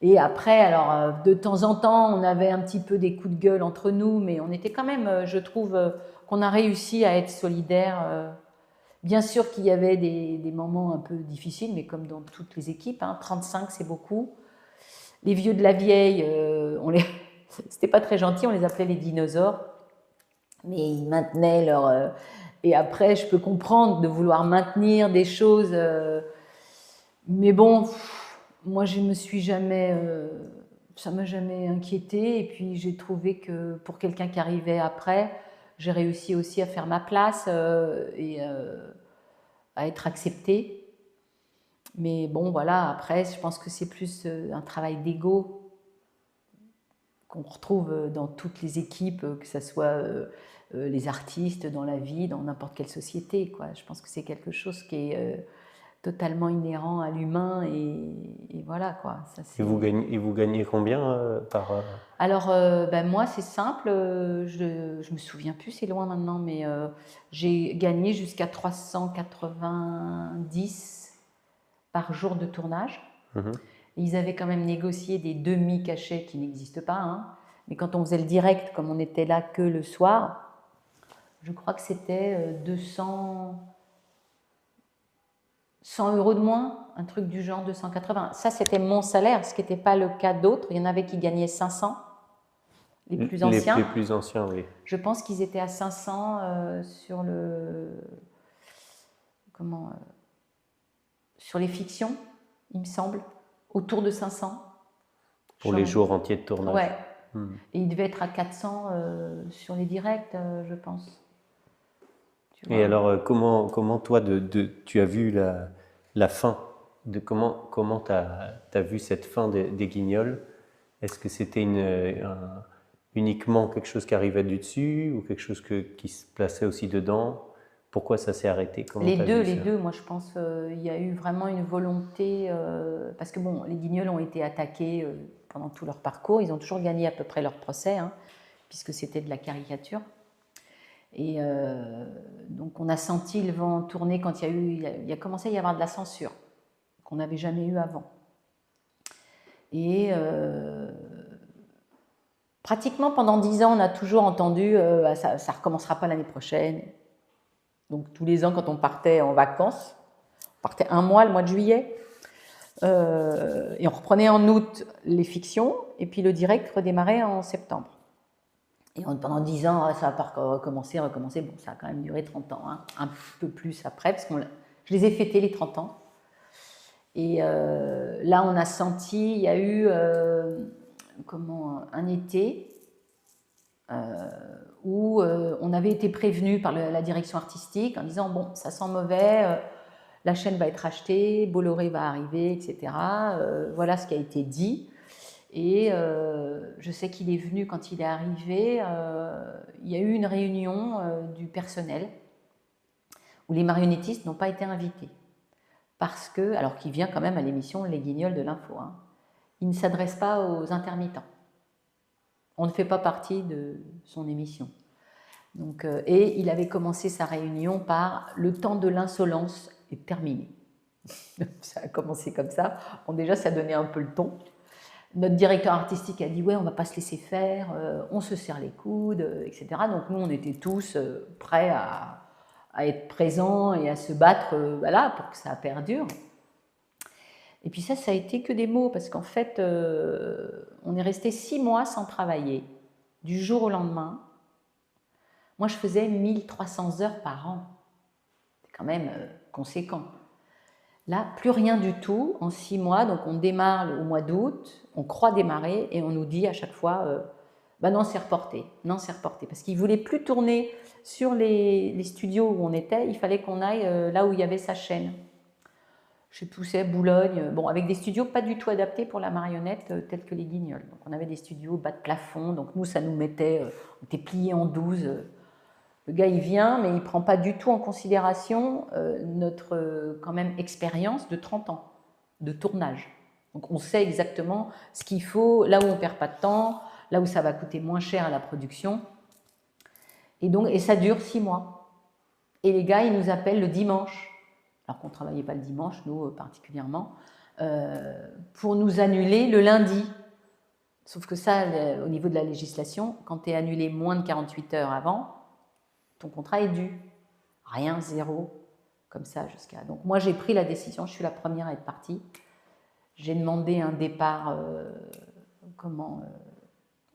Et après, alors, de temps en temps, on avait un petit peu des coups de gueule entre nous, mais on était quand même, je trouve, qu'on a réussi à être solidaires. Bien sûr qu'il y avait des moments un peu difficiles, mais comme dans toutes les équipes, 35 c'est beaucoup. Les vieux de la vieille, c'était pas très gentil, on les appelait les dinosaures, mais ils maintenaient leur... et après, je peux comprendre de vouloir maintenir des choses, mais bon, moi je me suis jamais... ça m'a jamais inquiétée, et puis j'ai trouvé que pour quelqu'un qui arrivait après, j'ai réussi aussi à faire ma place et à être acceptée. Mais bon, voilà, après, je pense que c'est plus un travail d'ego qu'on retrouve dans toutes les équipes, que ce soit les artistes, dans la vie, dans n'importe quelle société, quoi. Je pense que c'est quelque chose qui est totalement inhérent à l'humain et voilà quoi. Ça, Et vous gagnez combien par... Alors, moi, c'est simple, je me souviens plus, c'est loin maintenant, mais j'ai gagné jusqu'à 390 par jour de tournage. Et ils avaient quand même négocié des demi-cachets qui n'existent pas, hein. Mais quand on faisait le direct, comme on n'était là que le soir, je crois que c'était 100 euros de moins, un truc du genre 280. Ça, c'était mon salaire, ce qui n'était pas le cas d'autres. Il y en avait qui gagnaient 500, les plus anciens. Les plus anciens, oui. Je pense qu'ils étaient à 500 sur sur les fictions, il me semble, autour de 500. Pour les jours entiers de tournage. Ouais. Et il devait être à 400 sur les directs, je pense. Et alors, comment toi, tu as vu la fin comment tu as vu cette fin des Guignols? Est-ce que c'était uniquement quelque chose qui arrivait du dessus ou quelque chose qui se plaçait aussi dedans? Pourquoi ça s'est arrêté? Les deux, moi je pense il y a eu vraiment une volonté, parce que bon, les Guignols ont été attaqués pendant tout leur parcours, ils ont toujours gagné à peu près leur procès, hein, puisque c'était de la caricature. Et donc on a senti le vent tourner quand il a commencé à y avoir de la censure, qu'on n'avait jamais eu avant. Et pratiquement pendant 10 ans, on a toujours entendu ça ne recommencera pas l'année prochaine. Donc tous les ans, quand on partait en vacances, on partait un mois, le mois de juillet, et on reprenait en août les fictions, et puis le direct redémarrait en septembre. Et pendant 10 ans, ça va pas recommencer. Bon, ça a quand même duré 30 ans, hein, un peu plus après, parce que je les ai fêtés les 30 ans. Et là, on a senti, il y a eu un été où on avait été prévenu par la direction artistique en disant bon, ça sent mauvais, la chaîne va être achetée, Bolloré va arriver, etc. Voilà ce qui a été dit. Et je sais qu'il est venu quand il est arrivé. Il y a eu une réunion du personnel où les marionnettistes n'ont pas été invités. Parce que, alors qu'il vient quand même à l'émission Les Guignols de l'info, hein, il ne s'adresse pas aux intermittents. On ne fait pas partie de son émission. Donc, et il avait commencé sa réunion par « Le temps de l'insolence est terminé ». Ça a commencé comme ça. Bon, déjà, ça donnait un peu le ton. Notre directeur artistique a dit « Ouais, on ne va pas se laisser faire, on se serre les coudes, etc. » Donc nous, on était tous prêts à être présents et à se battre voilà, pour que ça perdure. Et puis ça a été que des mots, parce qu'en fait, on est resté 6 mois sans travailler, du jour au lendemain. Moi, je faisais 1300 heures par an. C'est quand même conséquent. Là, plus rien du tout en 6 mois. Donc, on démarre au mois d'août, on croit démarrer et on nous dit à chaque fois non, c'est reporté. Non, c'est reporté. Parce qu'ils ne voulaient plus tourner sur les studios où on était. Il fallait qu'on aille là où il y avait sa chaîne. Je sais plus où c'est, Boulogne. Bon, avec des studios pas du tout adaptés pour la marionnette tels que les Guignols. Donc, on avait des studios bas de plafond. Donc, nous, ça nous mettait, on était pliés en 12. Le gars, il vient, mais il ne prend pas du tout en considération notre quand même expérience de 30 ans de tournage. Donc, on sait exactement ce qu'il faut, là où on ne perd pas de temps, là où ça va coûter moins cher à la production. Et ça dure 6 mois. Et les gars, ils nous appellent le dimanche, alors qu'on ne travaillait pas le dimanche, nous particulièrement, pour nous annuler le lundi. Sauf que ça, au niveau de la législation, quand tu es annulé moins de 48 heures avant, ton contrat est dû. Rien, zéro, comme ça jusqu'à... Donc moi, j'ai pris la décision, je suis la première à être partie. J'ai demandé un départ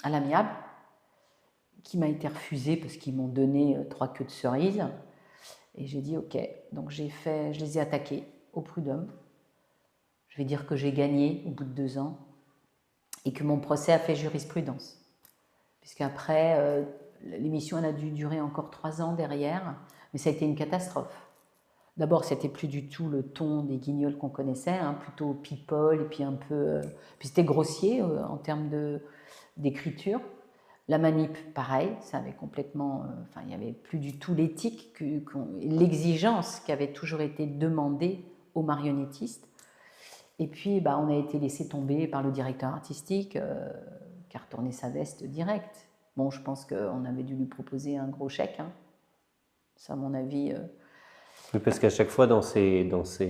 à l'amiable, qui m'a été refusé parce qu'ils m'ont donné 3 queues de cerises. Et j'ai dit OK. Donc je les ai attaqués au prud'homme. Je vais dire que j'ai gagné au bout de 2 ans et que mon procès a fait jurisprudence. Puisqu'après, l'émission elle a dû durer encore 3 ans derrière, mais ça a été une catastrophe. D'abord, c'était plus du tout le ton des Guignols qu'on connaissait, hein, plutôt people, et puis un peu... puis c'était grossier en termes d'écriture. La manip, pareil, ça avait complètement... il n'y avait plus du tout l'éthique, l'exigence qui avait toujours été demandée aux marionnettistes. Et puis, on a été laissé tomber par le directeur artistique qui a retourné sa veste direct. Bon, je pense qu'on avait dû lui proposer un gros chèque. Hein. Ça, à mon avis... Oui, parce qu'à chaque fois, dans ces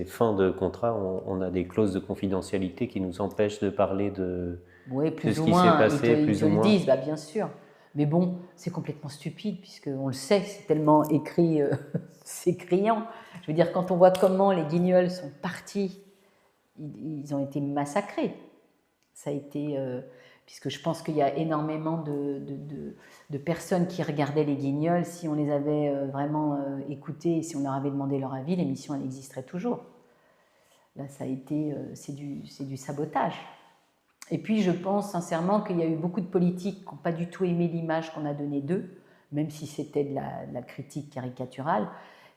fins de contrat, on a des clauses de confidentialité qui nous empêchent de parler de oui, ce qui s'est passé, ils te le disent, bien sûr. Mais bon, c'est complètement stupide, puisqu'on le sait, c'est tellement écrit, c'est criant. Je veux dire, quand on voit comment les Guignols sont partis, ils ont été massacrés. Ça a été... puisque je pense qu'il y a énormément de personnes qui regardaient les Guignols. Si on les avait vraiment écoutés et si on leur avait demandé leur avis, l'émission, elle existerait toujours. Là, ça a été... c'est du sabotage. Et puis, je pense sincèrement qu'il y a eu beaucoup de politiques qui n'ont pas du tout aimé l'image qu'on a donnée d'eux, même si c'était de la critique caricaturale,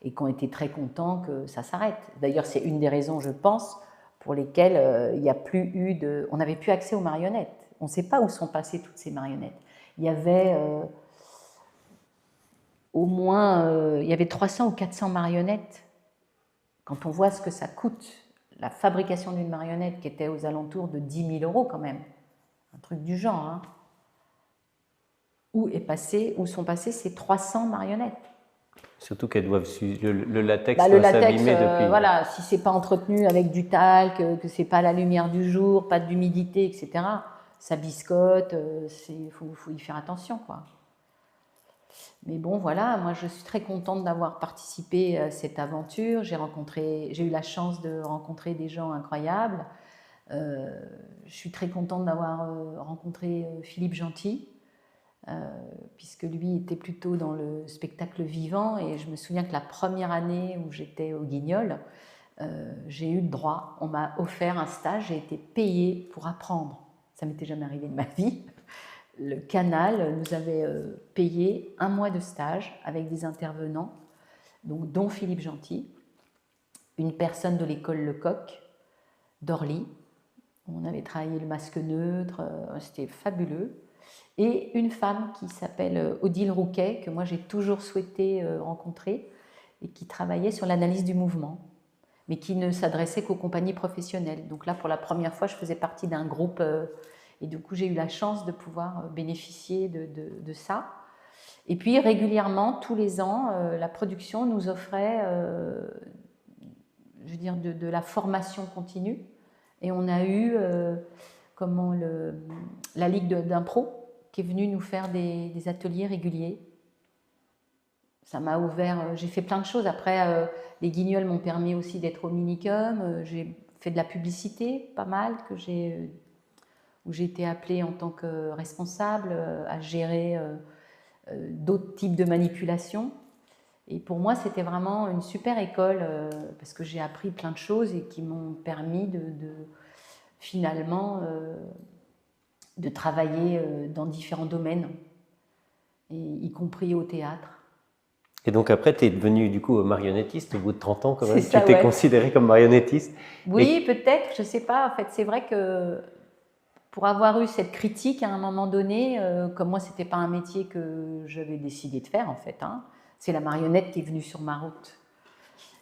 et qui ont été très contents que ça s'arrête. D'ailleurs, c'est une des raisons, je pense, pour lesquelles il n'y a plus eu de... On n'avait plus accès aux marionnettes. On ne sait pas où sont passées toutes ces marionnettes. Il y avait au moins il y avait 300 ou 400 marionnettes. Quand on voit ce que ça coûte, la fabrication d'une marionnette qui était aux alentours de 10 000 € quand même, un truc du genre. Hein. Où sont passées ces 300 marionnettes? Surtout qu'elles doivent le latex le doit latex, s'abîmer depuis. Voilà, si c'est pas entretenu avec du talc, que c'est pas la lumière du jour, pas d'humidité, etc. Ça biscotte, faut y faire attention, quoi. Mais bon, voilà, moi je suis très contente d'avoir participé à cette aventure. J'ai eu la chance de rencontrer des gens incroyables. Je suis très contente d'avoir rencontré Philippe Gentil, puisque lui était plutôt dans le spectacle vivant. Et je me souviens que la première année où j'étais au Guignol, j'ai eu le droit, on m'a offert un stage, j'ai été payée pour apprendre. Ça m'était jamais arrivé de ma vie. Le Canal nous avait payé 1 mois de stage avec des intervenants, donc, dont Philippe Gentil, une personne de l'école Lecoq d'Orly. On avait travaillé le masque neutre, c'était fabuleux. Et une femme qui s'appelle Odile Rouquet, que moi j'ai toujours souhaité rencontrer, et qui travaillait sur l'analyse du mouvement, mais qui ne s'adressait qu'aux compagnies professionnelles. Donc là, pour la première fois, je faisais partie d'un groupe, et du coup, j'ai eu la chance de pouvoir bénéficier de ça. Et puis, régulièrement, tous les ans, la production nous offrait, je veux dire, de la formation continue. Et on a eu la Ligue d'impro qui est venue nous faire des ateliers réguliers. Ça m'a ouvert, j'ai fait plein de choses. Après, les Guignols m'ont permis aussi d'être au Minicum. J'ai fait de la publicité, pas mal, où j'ai été appelée en tant que responsable à gérer d'autres types de manipulations. Et pour moi, c'était vraiment une super école parce que j'ai appris plein de choses et qui m'ont permis finalement de travailler dans différents domaines, y compris au théâtre. Et donc après, tu es devenue du coup marionnettiste au bout de 30 ans quand même. Ça, tu t'es ouais. considérée comme marionnettiste. Oui, peut-être, je ne sais pas. En fait, c'est vrai que pour avoir eu cette critique à un moment donné, comme moi, ce n'était pas un métier que j'avais décidé de faire en fait. Hein, c'est la marionnette qui est venue sur ma route.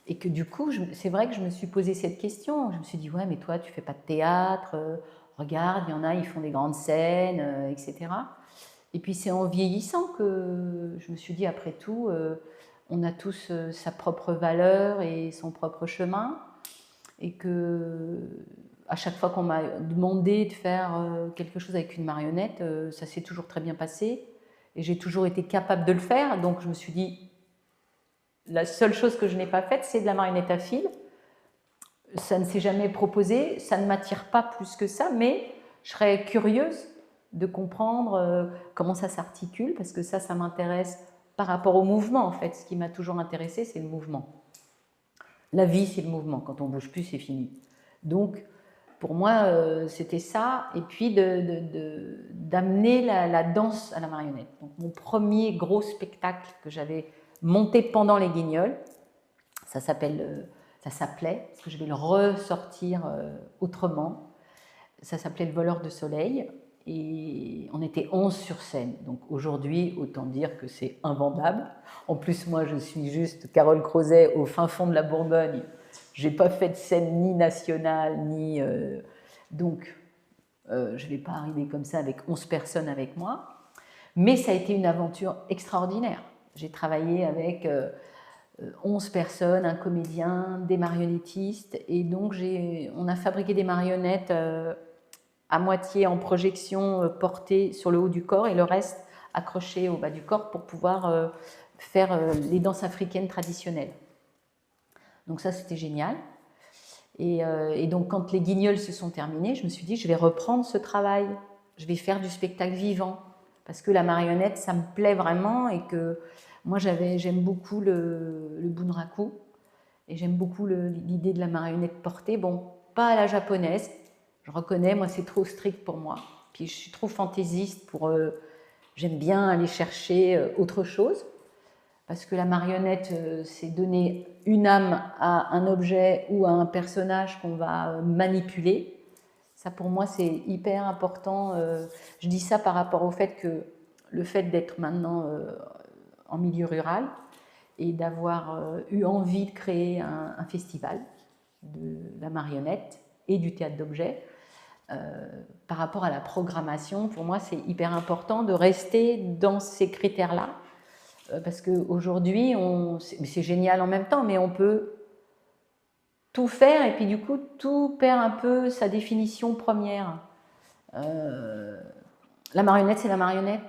Et que du coup, c'est vrai que je me suis posé cette question. Je me suis dit, ouais, mais toi, tu ne fais pas de théâtre. Regarde, il y en a, ils font des grandes scènes, etc. Et puis c'est en vieillissant que je me suis dit, après tout, on a tous sa propre valeur et son propre chemin. Et que à chaque fois qu'on m'a demandé de faire quelque chose avec une marionnette, ça s'est toujours très bien passé. Et j'ai toujours été capable de le faire. Donc je me suis dit, la seule chose que je n'ai pas faite, c'est de la marionnette à fil. Ça ne s'est jamais proposé, ça ne m'attire pas plus que ça, mais je serais curieuse de comprendre comment ça s'articule, parce que ça m'intéresse par rapport au mouvement, en fait. Ce qui m'a toujours intéressé, c'est le mouvement. La vie, c'est le mouvement. Quand on ne bouge plus, c'est fini. Donc, pour moi, c'était ça. Et puis, d'amener la danse à la marionnette. Donc, mon premier gros spectacle que j'avais monté pendant les Guignols, ça s'appelait, parce que je vais le ressortir autrement, ça s'appelait Le Voleur de Soleil. Et on était 11 sur scène. Donc aujourd'hui, autant dire que c'est invendable. En plus, moi, je suis juste Carole Crozet au fin fond de la Bourgogne. j'ai pas fait de scène ni nationale, ni... donc, je ne vais pas arriver comme ça avec 11 personnes avec moi. Mais ça a été une aventure extraordinaire. J'ai travaillé avec 11 personnes, un comédien, des marionnettistes. Et donc, on a fabriqué des marionnettes à moitié en projection portées sur le haut du corps et le reste accroché au bas du corps pour pouvoir faire les danses africaines traditionnelles. Donc ça, c'était génial. Et donc, quand les Guignols se sont terminés, je me suis dit, je vais reprendre ce travail. Je vais faire du spectacle vivant. Parce que la marionnette, ça me plaît vraiment et que moi, j'aime beaucoup le bunraku et j'aime beaucoup l'idée de la marionnette portée. Bon, pas à la japonaise, je reconnais, moi, c'est trop strict pour moi. Puis je suis trop fantaisiste pour... j'aime bien aller chercher autre chose. Parce que la marionnette, c'est donner une âme à un objet ou à un personnage qu'on va manipuler. Ça, pour moi, c'est hyper important. Je dis ça par rapport au fait que le fait d'être maintenant en milieu rural et d'avoir eu envie de créer un festival de la marionnette et du théâtre d'objets, par rapport à la programmation, pour moi, c'est hyper important de rester dans ces critères-là. Parce qu'aujourd'hui, c'est génial en même temps, mais on peut tout faire et puis du coup, tout perd un peu sa définition première. La marionnette, c'est la marionnette.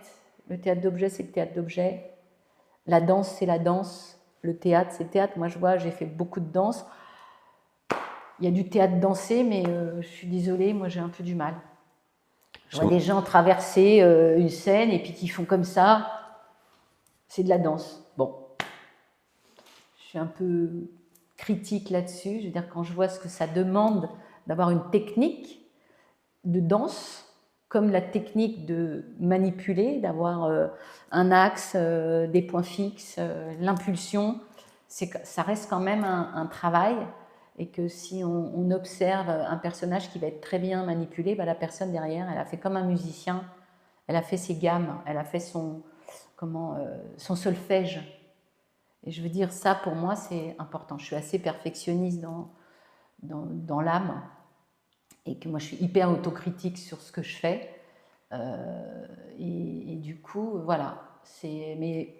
Le théâtre d'objet, c'est le théâtre d'objet. La danse, c'est la danse. Le théâtre, c'est le théâtre. Moi, je vois, j'ai fait beaucoup de danse. Il y a du théâtre dansé, mais je suis désolée, moi, j'ai un peu du mal. Je vois des gens traverser une scène et puis qui font comme ça. C'est de la danse. Bon. Je suis un peu critique là-dessus. Je veux dire, quand je vois ce que ça demande d'avoir une technique de danse, comme la technique de manipuler, d'avoir un axe, des points fixes, l'impulsion, ça reste quand même un travail. Et que si on observe un personnage qui va être très bien manipulé, bah, la personne derrière, elle a fait comme un musicien, elle a fait ses gammes, elle a fait son solfège. Et je veux dire, ça pour moi c'est important. Je suis assez perfectionniste dans l'âme et que moi je suis hyper autocritique sur ce que je fais. Et du coup, voilà. Mais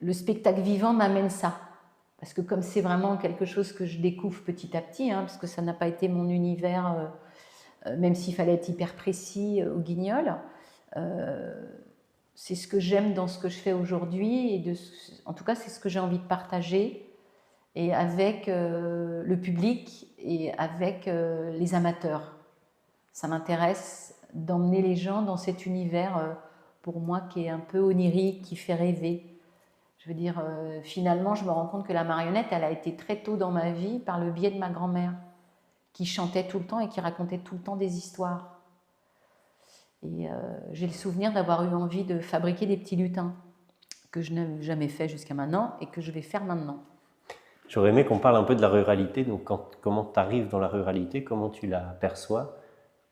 le spectacle vivant m'amène ça. Parce que comme c'est vraiment quelque chose que je découvre petit à petit, hein, parce que ça n'a pas été mon univers, même s'il fallait être hyper précis au Guignol, c'est ce que j'aime dans ce que je fais aujourd'hui, et en tout cas c'est ce que j'ai envie de partager, et avec le public et avec les amateurs. Ça m'intéresse d'emmener les gens dans cet univers, pour moi, qui est un peu onirique, qui fait rêver. Je veux dire, finalement, je me rends compte que la marionnette, elle a été très tôt dans ma vie par le biais de ma grand-mère, qui chantait tout le temps et qui racontait tout le temps des histoires. Et j'ai le souvenir d'avoir eu envie de fabriquer des petits lutins, que je n'avais jamais fait jusqu'à maintenant et que je vais faire maintenant. J'aurais aimé qu'on parle un peu de la ruralité. Donc, comment tu arrives dans la ruralité, comment tu la perçois,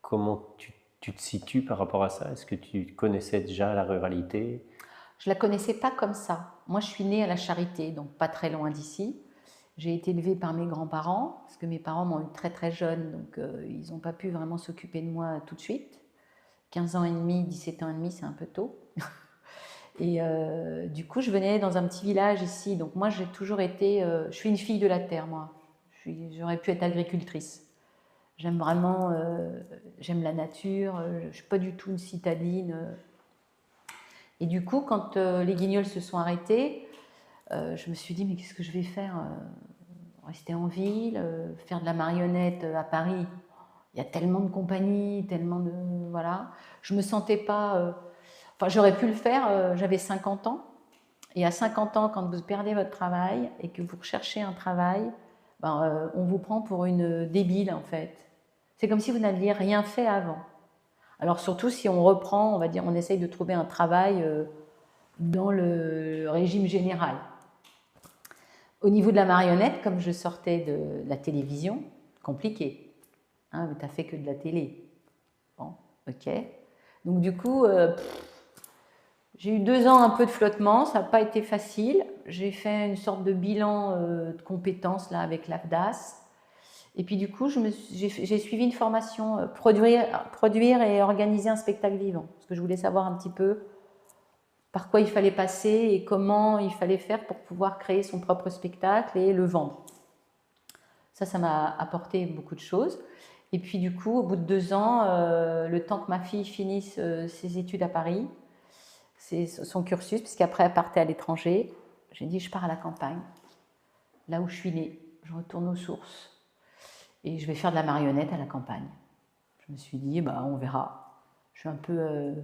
comment tu te situes par rapport à ça? Est-ce que tu connaissais déjà la ruralité? Je ne la connaissais pas comme ça. Moi, je suis née à la Charité, donc pas très loin d'ici. J'ai été élevée par mes grands-parents, parce que mes parents m'ont eu très très jeune, donc ils n'ont pas pu vraiment s'occuper de moi tout de suite. 15 ans et demi, 17 ans et demi, c'est un peu tôt. Et du coup, je venais dans un petit village ici. Donc moi, j'ai toujours été... je suis une fille de la terre, moi. J'aurais pu être agricultrice. J'aime vraiment... j'aime la nature. Je ne suis pas du tout une citadine. Et du coup, quand les Guignols se sont arrêtés, je me suis dit, mais qu'est-ce que je vais faire? Rester en ville, faire de la marionnette à Paris. Il y a tellement de compagnies, tellement de... Voilà. Je ne me sentais pas... Enfin, j'aurais pu le faire, j'avais 50 ans. Et à 50 ans, quand vous perdez votre travail et que vous recherchez un travail, ben, on vous prend pour une débile, en fait. C'est comme si vous n'aviez rien fait avant. Alors surtout si on reprend, on va dire, on essaye de trouver un travail dans le régime général. Au niveau de la marionnette, comme je sortais de la télévision, compliqué. Hein, tu n'as fait que de la télé. Bon, ok. Donc du coup, J'ai eu 2 ans un peu de flottement, ça n'a pas été facile. J'ai fait une sorte de bilan de compétences là, avec l'AFDAS. Et puis du coup, j'ai suivi une formation produire et organiser un spectacle vivant. Parce que je voulais savoir un petit peu par quoi il fallait passer et comment il fallait faire pour pouvoir créer son propre spectacle et le vendre. Ça m'a apporté beaucoup de choses. Et puis du coup, au bout de 2 ans, le temps que ma fille finisse ses études à Paris, son cursus, puisqu'après elle partait à l'étranger, j'ai dit je pars à la campagne, là où je suis née, je retourne aux sources et je vais faire de la marionnette à la campagne. Je me suis dit, bah, on verra. Je suis un peu,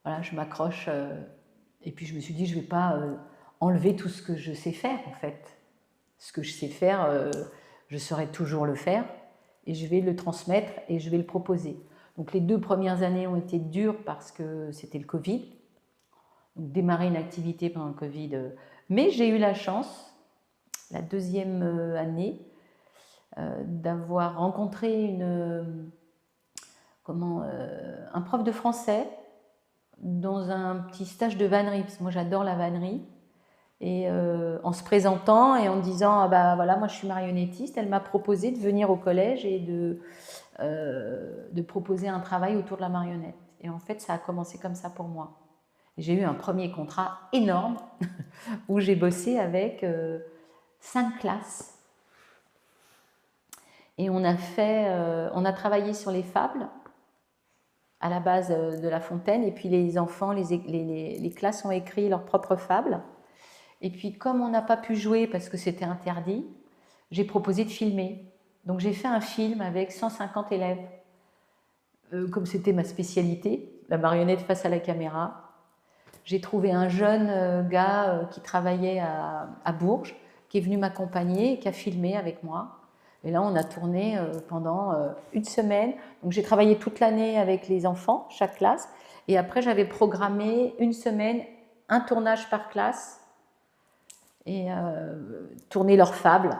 voilà, je m'accroche et puis je me suis dit, je ne vais pas enlever tout ce que je sais faire en fait. Ce que je sais faire, je saurai toujours le faire et je vais le transmettre et je vais le proposer. Donc les 2 premières années ont été dures parce que c'était le Covid. Donc démarrer une activité pendant le Covid. Mais j'ai eu la chance, la 2e année, d'avoir rencontré un prof de français dans un petit stage de vannerie, parce que moi j'adore la vannerie. Et en se présentant et en disant ah bah voilà, moi je suis marionnettiste, elle m'a proposé de venir au collège et de proposer un travail autour de la marionnette. Et en fait, ça a commencé comme ça pour moi. J'ai eu un premier contrat énorme où j'ai bossé avec 5 classes. Et on a travaillé sur les fables à la base de La Fontaine. Et puis les enfants, les classes ont écrit leurs propres fables. Et puis comme on n'a pas pu jouer parce que c'était interdit, j'ai proposé de filmer. Donc j'ai fait un film avec 150 élèves. Comme c'était ma spécialité, la marionnette face à la caméra. J'ai trouvé un jeune gars qui travaillait à Bourges, qui est venu m'accompagner et qui a filmé avec moi. Et là, on a tourné pendant une semaine. Donc, j'ai travaillé toute l'année avec les enfants, chaque classe. Et après, j'avais programmé une semaine, un tournage par classe et tourner leurs fables.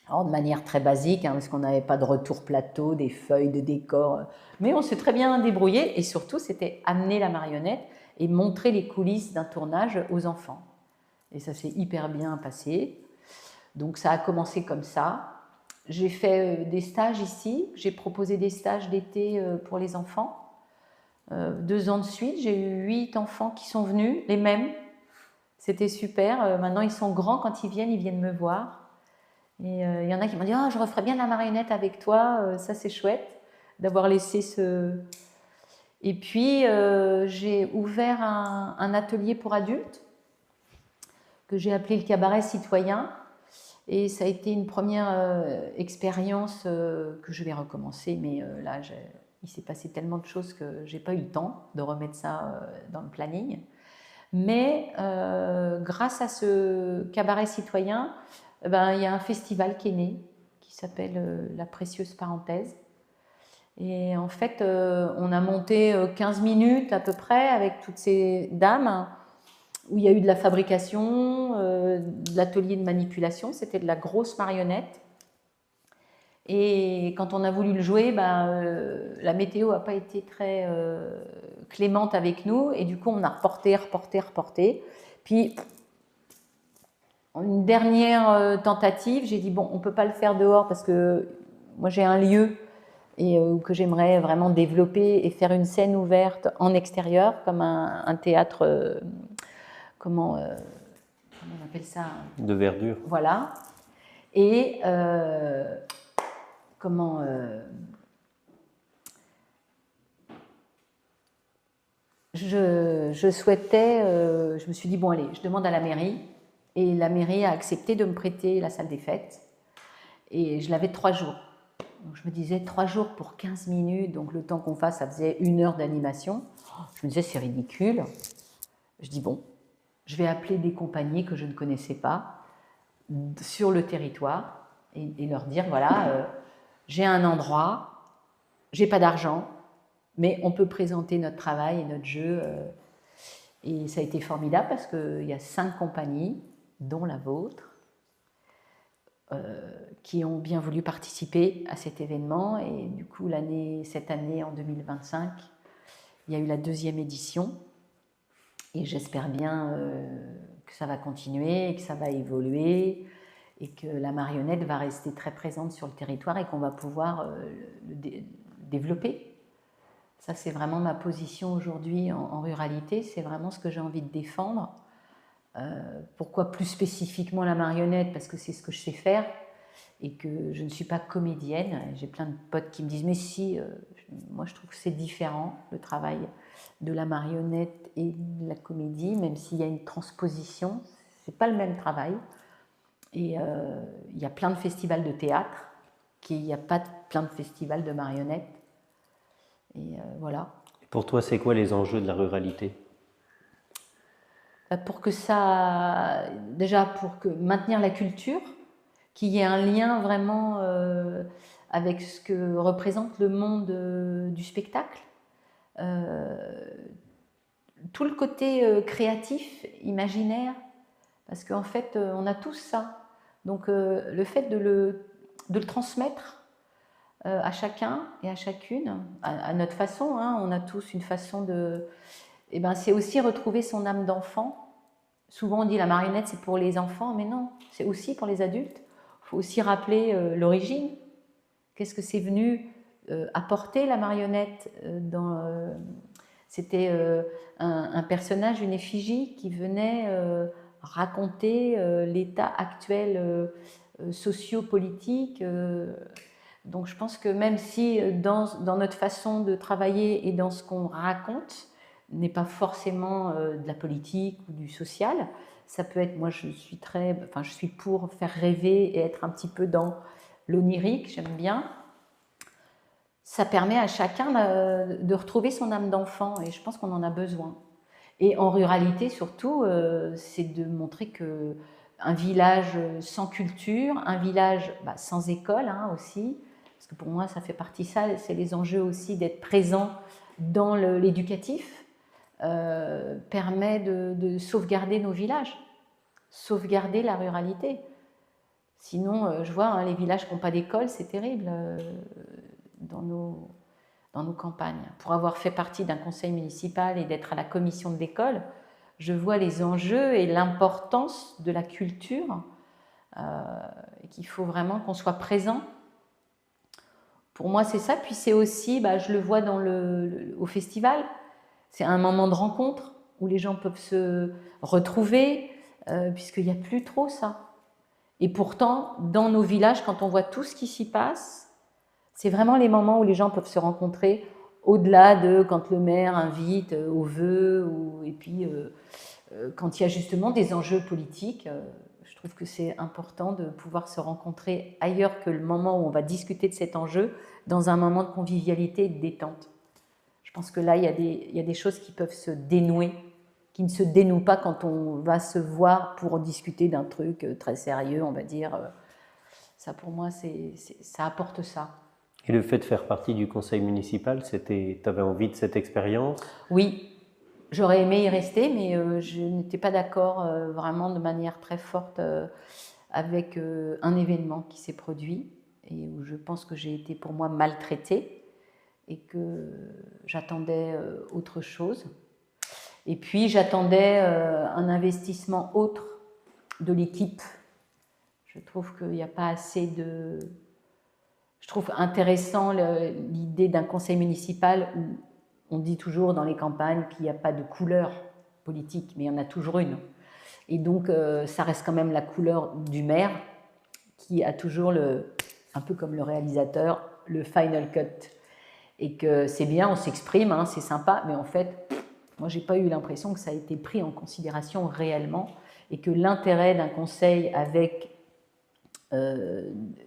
Alors, de manière très basique, parce qu'on n'avait pas de retour plateau, des feuilles de décor. Mais on s'est très bien débrouillé. Et surtout, c'était amener la marionnette et montrer les coulisses d'un tournage aux enfants. Et ça s'est hyper bien passé. Donc ça a commencé comme ça. J'ai fait des stages ici. J'ai proposé des stages d'été pour les enfants. 2 ans de suite, j'ai eu 8 enfants qui sont venus, les mêmes. C'était super. Maintenant, ils sont grands. Quand ils viennent me voir. Et il y en a qui m'ont dit « Oh, je referais bien de la marionnette avec toi. Ça, c'est chouette d'avoir laissé ce… » Et puis, j'ai ouvert un atelier pour adultes que j'ai appelé le cabaret citoyen. Et ça a été une première expérience que je vais recommencer. Mais là, il s'est passé tellement de choses que je n'ai pas eu le temps de remettre ça dans le planning. Mais grâce à ce cabaret citoyen, il y a un festival qui est né, qui s'appelle La Précieuse Parenthèse. Et en fait, on a monté 15 minutes à peu près avec toutes ces dames, où il y a eu de la fabrication, de l'atelier de manipulation, c'était de la grosse marionnette. Et quand on a voulu le jouer, la météo n'a pas été très clémente avec nous, et du coup on a reporté. Puis, une dernière tentative, j'ai dit bon, on ne peut pas le faire dehors parce que moi j'ai un lieu et que j'aimerais vraiment développer et faire une scène ouverte en extérieur, comme un théâtre, comment on appelle ça? De verdure. Voilà. Et je souhaitais, je me suis dit bon allez, je demande à la mairie, et la mairie a accepté de me prêter la salle des fêtes, et je l'avais 3 jours. Donc je me disais 3 jours pour 15 minutes, donc le temps qu'on fasse, ça faisait 1 heure d'animation. Je me disais c'est ridicule. Je dis bon, je vais appeler des compagnies que je ne connaissais pas sur le territoire et leur dire voilà, j'ai un endroit, j'ai pas d'argent, mais on peut présenter notre travail et notre jeu. Et ça a été formidable parce qu'il y a 5 compagnies, dont la vôtre, qui ont bien voulu participer à cet événement. Et du coup, cette année, en 2025, il y a eu la 2e édition. Et j'espère bien que ça va continuer, que ça va évoluer et que la marionnette va rester très présente sur le territoire et qu'on va pouvoir développer. Ça, c'est vraiment ma position aujourd'hui en ruralité, c'est vraiment ce que j'ai envie de défendre. Pourquoi plus spécifiquement la marionnette? Parce que c'est ce que je sais faire et que je ne suis pas comédienne. J'ai plein de potes qui me disent mais si, moi je trouve que c'est différent le travail de la marionnette et de la comédie, même s'il y a une transposition, c'est pas le même travail. Et il y a plein de festivals de théâtre, qu'il n'y a pas plein de festivals de marionnettes. Et voilà. Pour toi, c'est quoi les enjeux de la ruralité? Pour que ça, déjà pour que maintenir la culture, qu'il y ait un lien vraiment avec ce que représente le monde du spectacle. Tout le côté créatif, imaginaire, parce qu'en fait, on a tous ça. Donc, le fait de le transmettre à chacun et à chacune, à notre façon, hein, on a tous une façon de... Eh ben, c'est aussi retrouver son âme d'enfant. Souvent, on dit la marionnette, c'est pour les enfants, mais non, c'est aussi pour les adultes. Il faut aussi rappeler l'origine. Qu'est-ce que c'est venu apporter la marionnette C'était un personnage, une effigie qui venait raconter l'état actuel socio-politique. Donc je pense que même si dans notre façon de travailler et dans ce qu'on raconte n'est pas forcément de la politique ou du social, ça peut être, moi je suis pour faire rêver et être un petit peu dans l'onirique, j'aime bien. Ça permet à chacun de retrouver son âme d'enfant et je pense qu'on en a besoin. Et en ruralité surtout, c'est de montrer que un village sans culture, un village sans école hein, aussi, parce que pour moi ça fait partie de ça, c'est les enjeux aussi d'être présent dans l'éducatif, permet de sauvegarder nos villages, sauvegarder la ruralité. Sinon, je vois hein, les villages qui n'ont pas d'école, c'est terrible dans nos campagnes. Pour avoir fait partie d'un conseil municipal et d'être à la commission de l'école, je vois les enjeux et l'importance de la culture et qu'il faut vraiment qu'on soit présent. Pour moi, c'est ça. Puis c'est aussi, je le vois au festival, c'est un moment de rencontre où les gens peuvent se retrouver, puisqu'il n'y a plus trop ça. Et pourtant, dans nos villages, quand on voit tout ce qui s'y passe, c'est vraiment les moments où les gens peuvent se rencontrer, au-delà de quand le maire invite aux vœux, et puis quand il y a justement des enjeux politiques. Je trouve que c'est important de pouvoir se rencontrer ailleurs que le moment où on va discuter de cet enjeu, dans un moment de convivialité et de détente. Je pense que là, il y a des choses qui peuvent se dénouer, qui ne se dénouent pas quand on va se voir pour discuter d'un truc très sérieux, on va dire. Ça, pour moi, ça apporte ça. Et le fait de faire partie du conseil municipal, tu avais envie de cette expérience? Oui, j'aurais aimé y rester, mais je n'étais pas d'accord vraiment de manière très forte avec un événement qui s'est produit et où je pense que j'ai été pour moi maltraitée et que j'attendais autre chose. Et puis j'attendais un investissement autre de l'équipe. Je trouve qu'il n'y a pas assez de... Je trouve intéressant l'idée d'un conseil municipal où on dit toujours dans les campagnes qu'il n'y a pas de couleur politique, mais il y en a toujours une. Et donc, ça reste quand même la couleur du maire qui a toujours, un peu comme le réalisateur, le final cut. Et que c'est bien, on s'exprime, hein, c'est sympa, mais en fait, moi, je n'ai pas eu l'impression que ça a été pris en considération réellement et que l'intérêt d'un conseil avec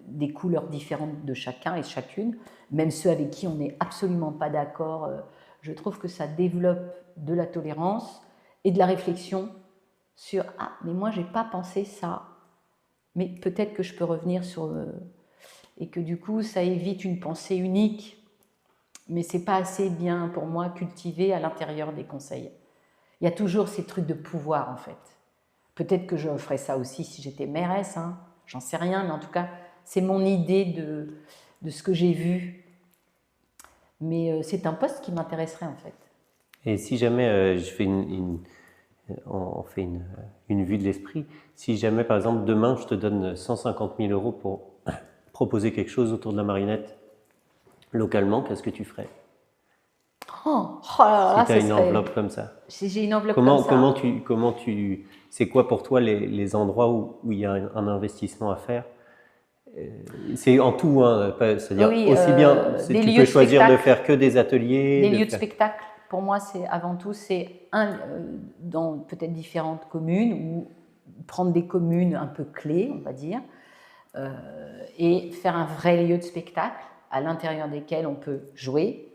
des couleurs différentes de chacun et chacune, même ceux avec qui on n'est absolument pas d'accord, je trouve que ça développe de la tolérance et de la réflexion sur « Ah, mais moi, je n'ai pas pensé ça, mais peut-être que je peux revenir sur… » et que du coup, ça évite une pensée unique, mais ce n'est pas assez bien, pour moi, cultivé à l'intérieur des conseils. Il y a toujours ces trucs de pouvoir, en fait. Peut-être que je ferais ça aussi si j'étais mairesse, hein. J'en sais rien, mais en tout cas, c'est mon idée de ce que j'ai vu. Mais c'est un poste qui m'intéresserait, en fait. Et si jamais je fais on fait une vue de l'esprit. Si jamais, par exemple, demain, je te donne 150 000 euros pour proposer quelque chose autour de la marionnette, localement, qu'est-ce que tu ferais? Oh là là, Si tu as ça une serait... enveloppe comme ça. Si j'ai une enveloppe comme ça. C'est quoi pour toi les endroits où il y a un investissement à faire? C'est en tout, hein, c'est-à-dire Oui, aussi bien, des tu lieux peux de choisir de spectacle. faire que des ateliers, Des de lieux de faire. spectacle, pour moi, c'est avant tout, dans peut-être différentes communes ou prendre des communes un peu clés, on va dire, et faire un vrai lieu de spectacle à l'intérieur desquels on peut jouer,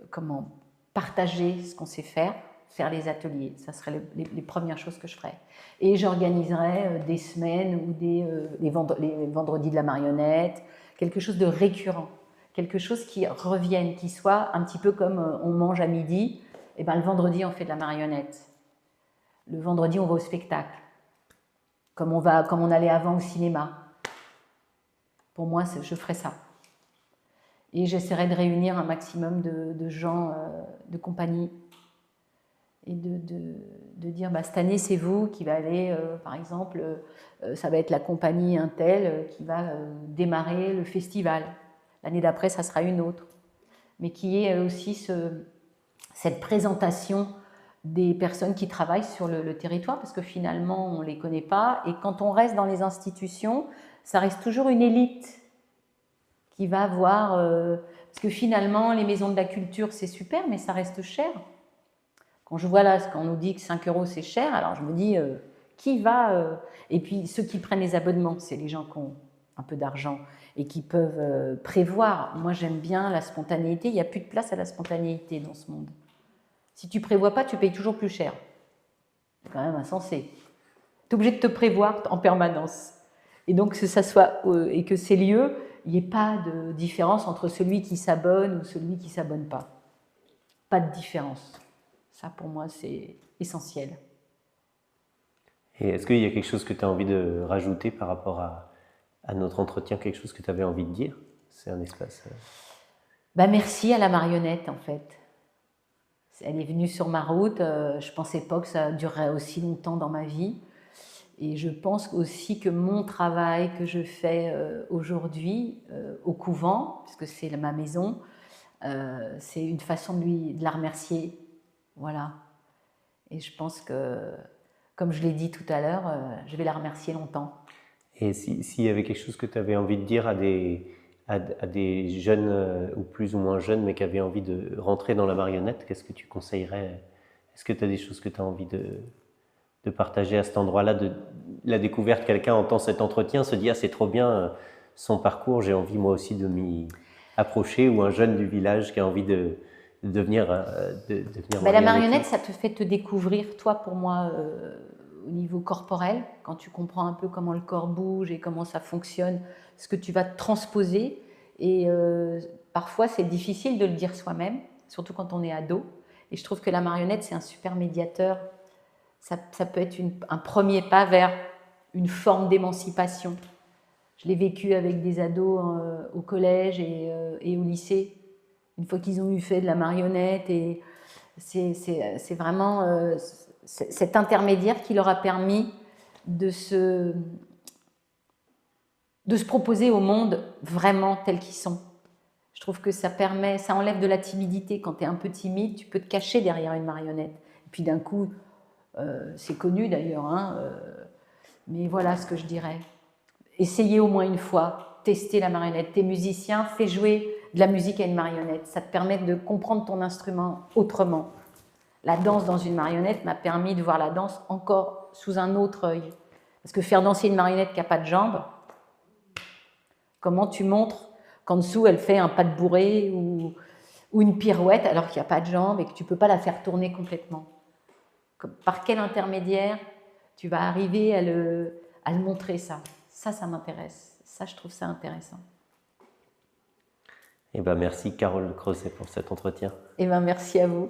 comment partager ce qu'on sait faire les ateliers. Ça serait les premières choses que je ferais. Et j'organiserais des semaines ou les vendredis de la marionnette, quelque chose de récurrent, quelque chose qui revienne, qui soit un petit peu comme on mange à midi, et ben le vendredi on fait de la marionnette. Le vendredi on va au spectacle, comme on allait avant au cinéma. Pour moi, je ferais ça. Et j'essaierai de réunir un maximum de gens de compagnie et de dire bah, cette année c'est vous qui va aller, par exemple, ça va être la compagnie Intel qui va démarrer le festival. L'année d'après, ça sera une autre. Mais qui est aussi cette présentation des personnes qui travaillent sur le territoire, parce que finalement, on ne les connaît pas. Et quand on reste dans les institutions, ça reste toujours une élite qui va voir... parce que finalement, les maisons de la culture, c'est super, mais ça reste cher. Quand je vois là, quand on nous dit que 5 euros c'est cher, alors je me dis, qui va Et puis ceux qui prennent les abonnements, c'est les gens qui ont un peu d'argent et qui peuvent prévoir. Moi j'aime bien la spontanéité, il n'y a plus de place à la spontanéité dans ce monde. Si tu prévois pas, tu payes toujours plus cher. C'est quand même insensé. Tu es obligé de te prévoir en permanence. Et donc que ça soit, et que ces lieux, il n'y ait pas de différence entre celui qui s'abonne ou celui qui ne s'abonne pas. Pas de différence. Ça, pour moi, c'est essentiel. Et est-ce qu'il y a quelque chose que tu as envie de rajouter par rapport à notre entretien, quelque chose que tu avais envie de dire? C'est un espace. Bah, merci à la marionnette, en fait. Elle est venue sur ma route. Je ne pensais pas que ça durerait aussi longtemps dans ma vie. Et je pense aussi que mon travail que je fais aujourd'hui au couvent, puisque c'est ma maison, c'est une façon de la remercier. Voilà. Et je pense que, comme je l'ai dit tout à l'heure, je vais la remercier longtemps. Et s'il y avait quelque chose que tu avais envie de dire à des jeunes ou plus ou moins jeunes, mais qui avaient envie de rentrer dans la marionnette, qu'est-ce que tu conseillerais? Est-ce que tu as des choses que tu as envie de partager à cet endroit-là, de la découverte? Quelqu'un entend cet entretien, se dit « Ah, c'est trop bien son parcours, j'ai envie moi aussi de m'y approcher », ou un jeune du village qui a envie de devenir La marionnette, ça te fait te découvrir, toi, pour moi, au niveau corporel, quand tu comprends un peu comment le corps bouge et comment ça fonctionne, ce que tu vas transposer. Et parfois, c'est difficile de le dire soi-même, surtout quand on est ado. Et je trouve que la marionnette, c'est un super médiateur. Ça peut être un premier pas vers une forme d'émancipation. Je l'ai vécu avec des ados au collège et au lycée. Une fois qu'ils ont eu fait de la marionnette, et c'est vraiment cet intermédiaire qui leur a permis de se proposer au monde vraiment tels qu'ils sont. Je trouve que ça enlève de la timidité. Quand tu es un peu timide, tu peux te cacher derrière une marionnette. Et puis d'un coup, c'est connu d'ailleurs, hein, mais voilà ce que je dirais. Essayez au moins une fois, testez la marionnette. T'es musicien, fais jouer de la musique à une marionnette. Ça te permet de comprendre ton instrument autrement. La danse dans une marionnette m'a permis de voir la danse encore sous un autre œil. Parce que faire danser une marionnette qui n'a pas de jambes, comment tu montres qu'en dessous elle fait un pas de bourrée ou une pirouette alors qu'il n'y a pas de jambes et que tu ne peux pas la faire tourner complètement? Par quel intermédiaire tu vas arriver à le montrer ça? Ça m'intéresse. Ça, je trouve ça intéressant. Eh ben, merci Carole Creuset pour cet entretien. Eh ben, merci à vous.